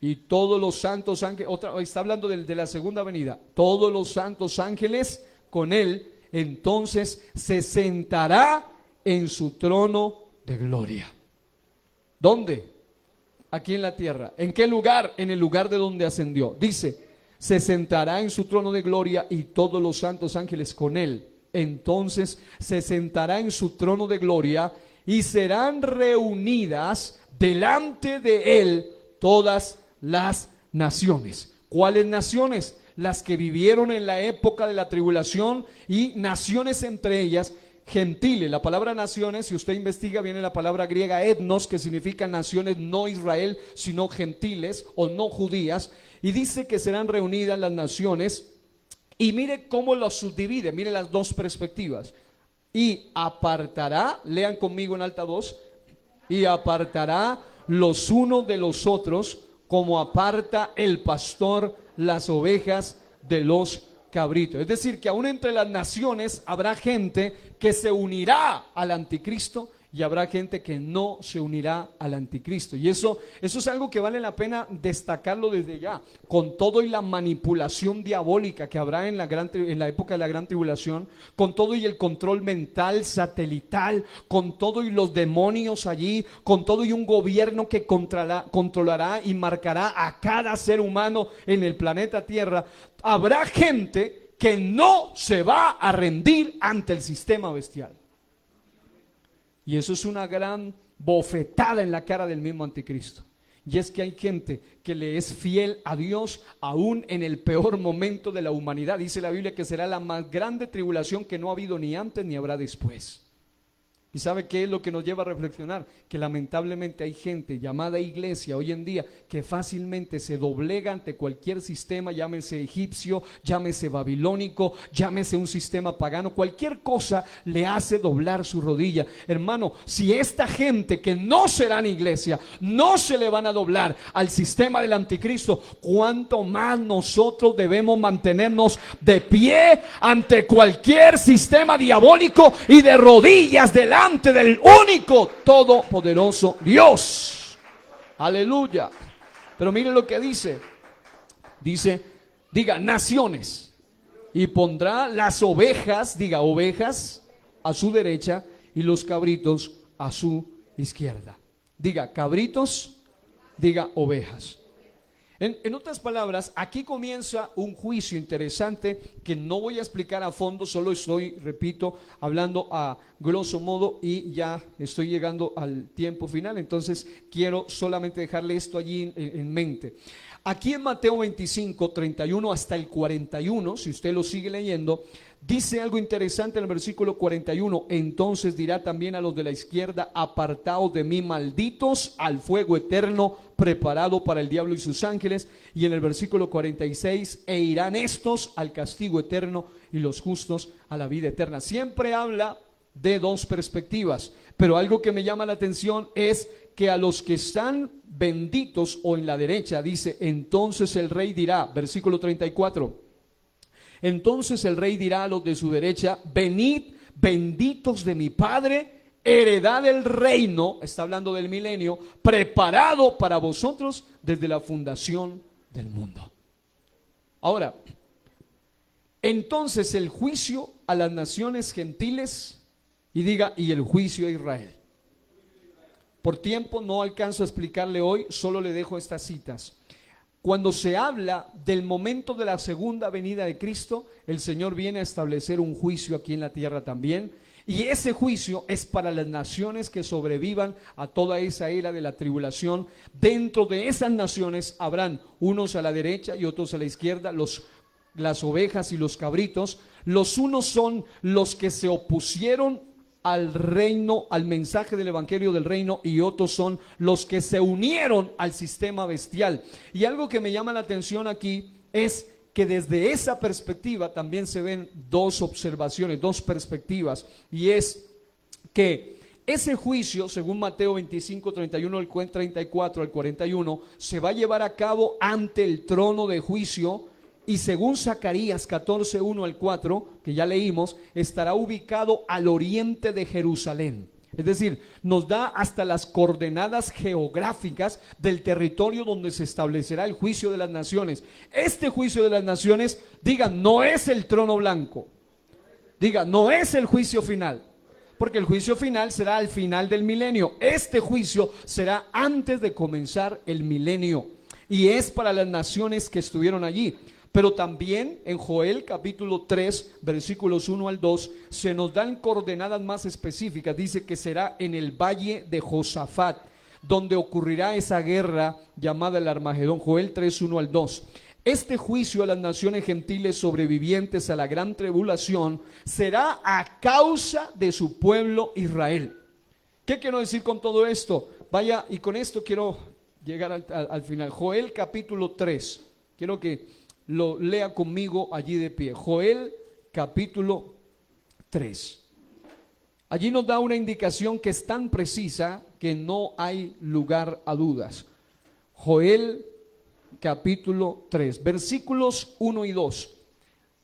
y todos los santos ángeles, está hablando de la segunda venida, todos los santos ángeles con él, entonces se sentará en su trono de gloria. ¿Dónde? Aquí en la tierra. ¿En qué lugar? En el lugar de donde ascendió. Dice: se sentará en su trono de gloria y todos los santos ángeles con él. Entonces se sentará en su trono de gloria y serán reunidas delante de él todas las naciones. ¿Cuáles naciones? Las que vivieron en la época de la tribulación, y naciones entre ellas gentiles. La palabra naciones, si usted investiga, viene la palabra griega etnos, que significa naciones no Israel, sino gentiles o no judías. Y dice que serán reunidas las naciones, y mire cómo los subdivide, mire las dos perspectivas. Y apartará, lean conmigo en alta voz, y apartará los unos de los otros, como aparta el pastor las ovejas de los cabritos. Es decir, que aún entre las naciones habrá gente que se unirá al anticristo y habrá gente que no se unirá al anticristo. Y eso es algo que vale la pena destacarlo desde ya, con todo y la manipulación diabólica que habrá en la época de la gran tribulación, con todo y el control mental, satelital, con todo y los demonios allí, con todo y un gobierno que controlará y marcará a cada ser humano en el planeta Tierra. Habrá gente que no se va a rendir ante el sistema bestial. Y eso es una gran bofetada en la cara del mismo anticristo. Y es que hay gente que le es fiel a Dios aún en el peor momento de la humanidad. Dice la Biblia que será la más grande tribulación que no ha habido ni antes ni habrá después. ¿Y sabe qué es lo que nos lleva a reflexionar? Que lamentablemente hay gente llamada iglesia hoy en día que fácilmente se doblega ante cualquier sistema, llámese egipcio, llámese babilónico, llámese un sistema pagano, cualquier cosa le hace doblar su rodilla. Hermano, si esta gente que no serán iglesia, no se le van a doblar al sistema del anticristo, ¿cuánto más nosotros debemos mantenernos de pie ante cualquier sistema diabólico y de rodillas delante del único todopoderoso Dios? Aleluya. Pero miren lo que dice, diga naciones, y pondrá las ovejas, diga ovejas, a su derecha y los cabritos a su izquierda. Diga cabritos, diga ovejas. En otras palabras, aquí comienza un juicio interesante que no voy a explicar a fondo, solo estoy, repito, hablando a grosso modo y ya estoy llegando al tiempo final, entonces quiero solamente dejarle esto allí en mente. Aquí en Mateo 25, 31 hasta el 41, si usted lo sigue leyendo, dice algo interesante en el versículo 41, entonces dirá también a los de la izquierda, apartaos de mí, malditos, al fuego eterno preparado para el diablo y sus ángeles. Y en el versículo 46, e irán estos al castigo eterno y los justos a la vida eterna. Siempre habla de dos perspectivas, pero algo que me llama la atención es que a los que están benditos o en la derecha, dice, entonces el rey dirá, versículo 34, entonces el rey dirá a los de su derecha, venid benditos de mi Padre, heredad del reino, está hablando del milenio, preparado para vosotros desde la fundación del mundo. Ahora, entonces el juicio a las naciones gentiles, y diga, y el juicio a Israel. Por tiempo no alcanzo a explicarle hoy, solo le dejo estas citas. Cuando se habla del momento de la segunda venida de Cristo, el Señor viene a establecer un juicio aquí en la tierra también. Y ese juicio es para las naciones que sobrevivan a toda esa era de la tribulación. Dentro de esas naciones habrán unos a la derecha y otros a la izquierda, las ovejas y los cabritos. Los unos son los que se opusieron al reino, al mensaje del evangelio del reino, y otros son los que se unieron al sistema bestial. Y algo que me llama la atención aquí es que desde esa perspectiva también se ven dos observaciones, dos perspectivas, y es que ese juicio, según Mateo 25, 31, 34 al 41, se va a llevar a cabo ante el trono de juicio. Y según Zacarías 14, 1 al 4, que ya leímos, estará ubicado al oriente de Jerusalén. Es decir, nos da hasta las coordenadas geográficas del territorio donde se establecerá el juicio de las naciones. Este juicio de las naciones, digan, no es el trono blanco. Diga, no es el juicio final. Porque el juicio final será al final del milenio. Este juicio será antes de comenzar el milenio. Y es para las naciones que estuvieron allí. Pero también en Joel capítulo 3, versículos 1 al 2, se nos dan coordenadas más específicas. Dice que será en el valle de Josafat, donde ocurrirá esa guerra llamada el Armagedón. Joel 3, 1 al 2. Este juicio a las naciones gentiles sobrevivientes a la gran tribulación será a causa de su pueblo Israel. ¿Qué quiero decir con todo esto? Vaya, y con esto quiero llegar al final. Joel capítulo 3. Quiero que lo lea conmigo allí de pie. Joel capítulo 3. Allí nos da una indicación que es tan precisa que no hay lugar a dudas. Joel capítulo 3, versículos 1 y 2.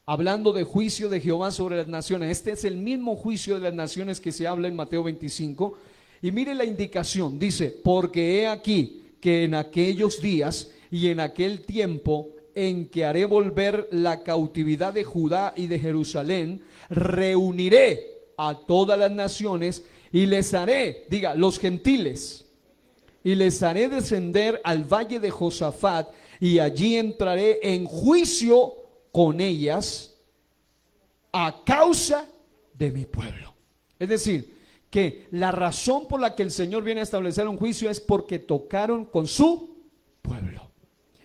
Hablando de juicio de Jehová sobre las naciones. Este es el mismo juicio de las naciones que se habla en Mateo 25. Y mire la indicación, dice, porque he aquí que en aquellos días y en aquel tiempo en que haré volver la cautividad de Judá y de Jerusalén, reuniré a todas las naciones y les haré, diga, los gentiles, y les haré descender al valle de Josafat, y allí entraré en juicio con ellas a causa de mi pueblo. Es decir, que la razón por la que el Señor viene a establecer un juicio es porque tocaron con su pueblo.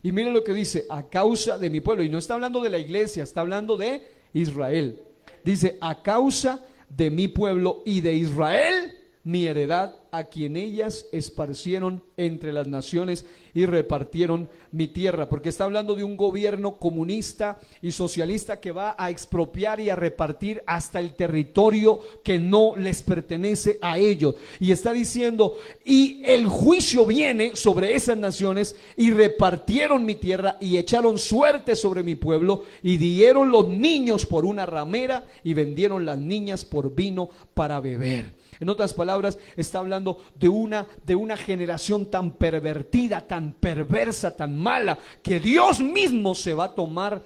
Y mire lo que dice, a causa de mi pueblo. Y no está hablando de la iglesia, está hablando de Israel. Dice, a causa de mi pueblo y de Israel, mi heredad, a quien ellas esparcieron entre las naciones y repartieron mi tierra. Porque está hablando de un gobierno comunista y socialista que va a expropiar y a repartir hasta el territorio que no les pertenece a ellos. Y está diciendo, y el juicio viene sobre esas naciones, y repartieron mi tierra y echaron suerte sobre mi pueblo, y dieron los niños por una ramera y vendieron las niñas por vino para beber. En otras palabras, está hablando de una generación tan pervertida, tan perversa, tan mala, que Dios mismo se va a tomar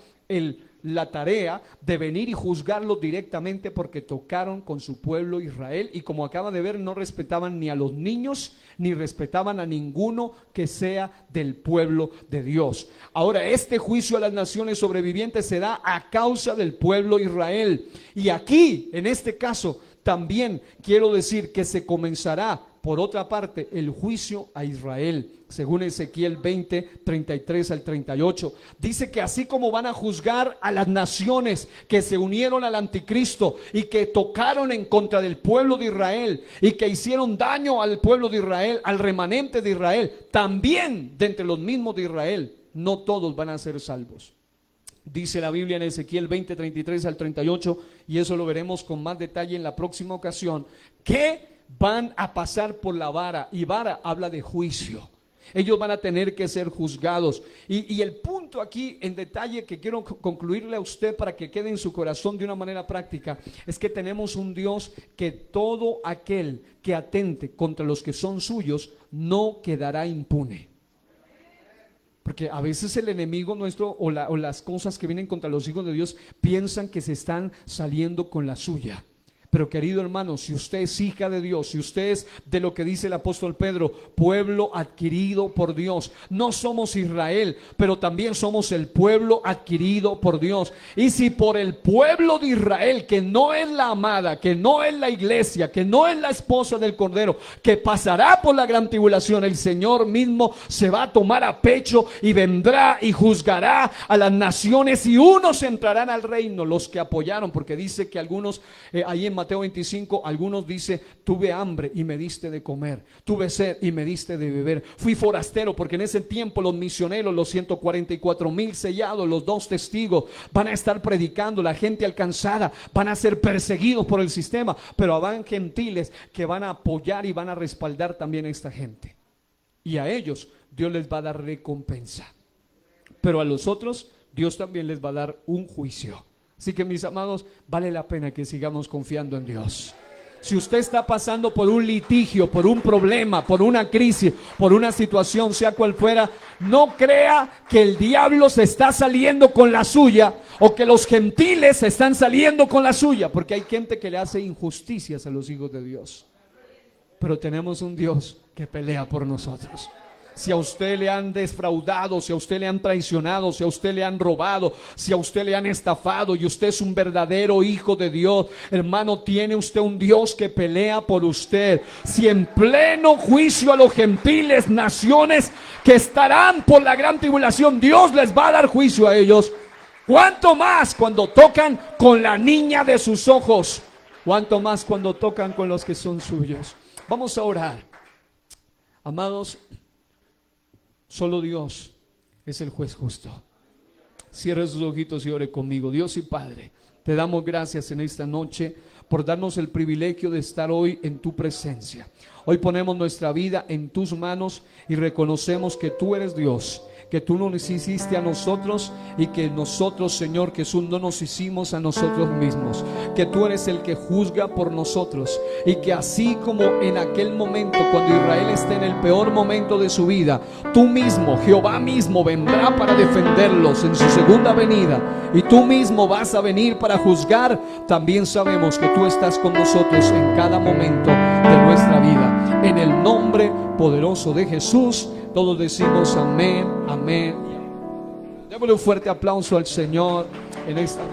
la tarea de venir y juzgarlos directamente, porque tocaron con su pueblo Israel, y como acaba de ver, no respetaban ni a los niños, ni respetaban a ninguno que sea del pueblo de Dios. Ahora, este juicio a las naciones sobrevivientes se da a causa del pueblo Israel. Y aquí, en este caso, también quiero decir que se comenzará, por otra parte, el juicio a Israel. Según Ezequiel 20, 33 al 38, dice que así como van a juzgar a las naciones que se unieron al anticristo y que tocaron en contra del pueblo de Israel y que hicieron daño al pueblo de Israel, al remanente de Israel, también de entre los mismos de Israel, no todos van a ser salvos. Dice la Biblia en Ezequiel 20, 33 al 38, y eso lo veremos con más detalle en la próxima ocasión, que van a pasar por la vara, y vara habla de juicio. Ellos van a tener que ser juzgados. Y el punto aquí en detalle que quiero concluirle a usted para que quede en su corazón de una manera práctica, es que tenemos un Dios que todo aquel que atente contra los que son suyos no quedará impune. Porque a veces el enemigo nuestro o las cosas que vienen contra los hijos de Dios piensan que se están saliendo con la suya. Pero querido hermano, si usted es hija de Dios, si usted es de lo que dice el apóstol Pedro, pueblo adquirido por Dios, no somos Israel, pero también somos el pueblo adquirido por Dios. Y si por el pueblo de Israel, que no es la amada, que no es la iglesia, que no es la esposa del Cordero, que pasará por la gran tribulación, el Señor mismo se va a tomar a pecho y vendrá y juzgará a las naciones, y unos entrarán al reino, los que apoyaron, porque dice que algunos ahí en Mateo 25, algunos dice, tuve hambre y me diste de comer, tuve sed y me diste de beber, fui forastero, porque en ese tiempo los misioneros, los 144,000 sellados, los 2 testigos, van a estar predicando, la gente alcanzada, van a ser perseguidos por el sistema, pero habrán gentiles que van a apoyar y van a respaldar también a esta gente, y a ellos Dios les va a dar recompensa, pero a los otros Dios también les va a dar un juicio. Así que, mis amados, vale la pena que sigamos confiando en Dios. Si usted está pasando por un litigio, por un problema, por una crisis, por una situación, sea cual fuera, no crea que el diablo se está saliendo con la suya o que los gentiles se están saliendo con la suya, porque hay gente que le hace injusticias a los hijos de Dios. Pero tenemos un Dios que pelea por nosotros. Si a usted le han defraudado, si a usted le han traicionado, si a usted le han robado, si a usted le han estafado y usted es un verdadero hijo de Dios, hermano, tiene usted un Dios que pelea por usted. Si en pleno juicio a los gentiles, naciones que estarán por la gran tribulación, Dios les va a dar juicio a ellos, ¿cuánto más cuando tocan con la niña de sus ojos? ¿Cuánto más cuando tocan con los que son suyos? Vamos a orar. Amados, solo Dios es el juez justo. Cierre sus ojitos y ore conmigo. Dios y Padre, te damos gracias en esta noche por darnos el privilegio de estar hoy en tu presencia. Hoy ponemos nuestra vida en tus manos y reconocemos que tú eres Dios, que tú nos hiciste a nosotros y que nosotros, Señor Jesús, no nos hicimos a nosotros mismos, que tú eres el que juzga por nosotros, y que así como en aquel momento cuando Israel esté en el peor momento de su vida, tú mismo, Jehová mismo, vendrá para defenderlos en su segunda venida, y tú mismo vas a venir para juzgar. También sabemos que tú estás con nosotros en cada momento de nuestra vida. En el nombre poderoso de Jesús, todos decimos amén, amén. Démosle un fuerte aplauso al Señor en esta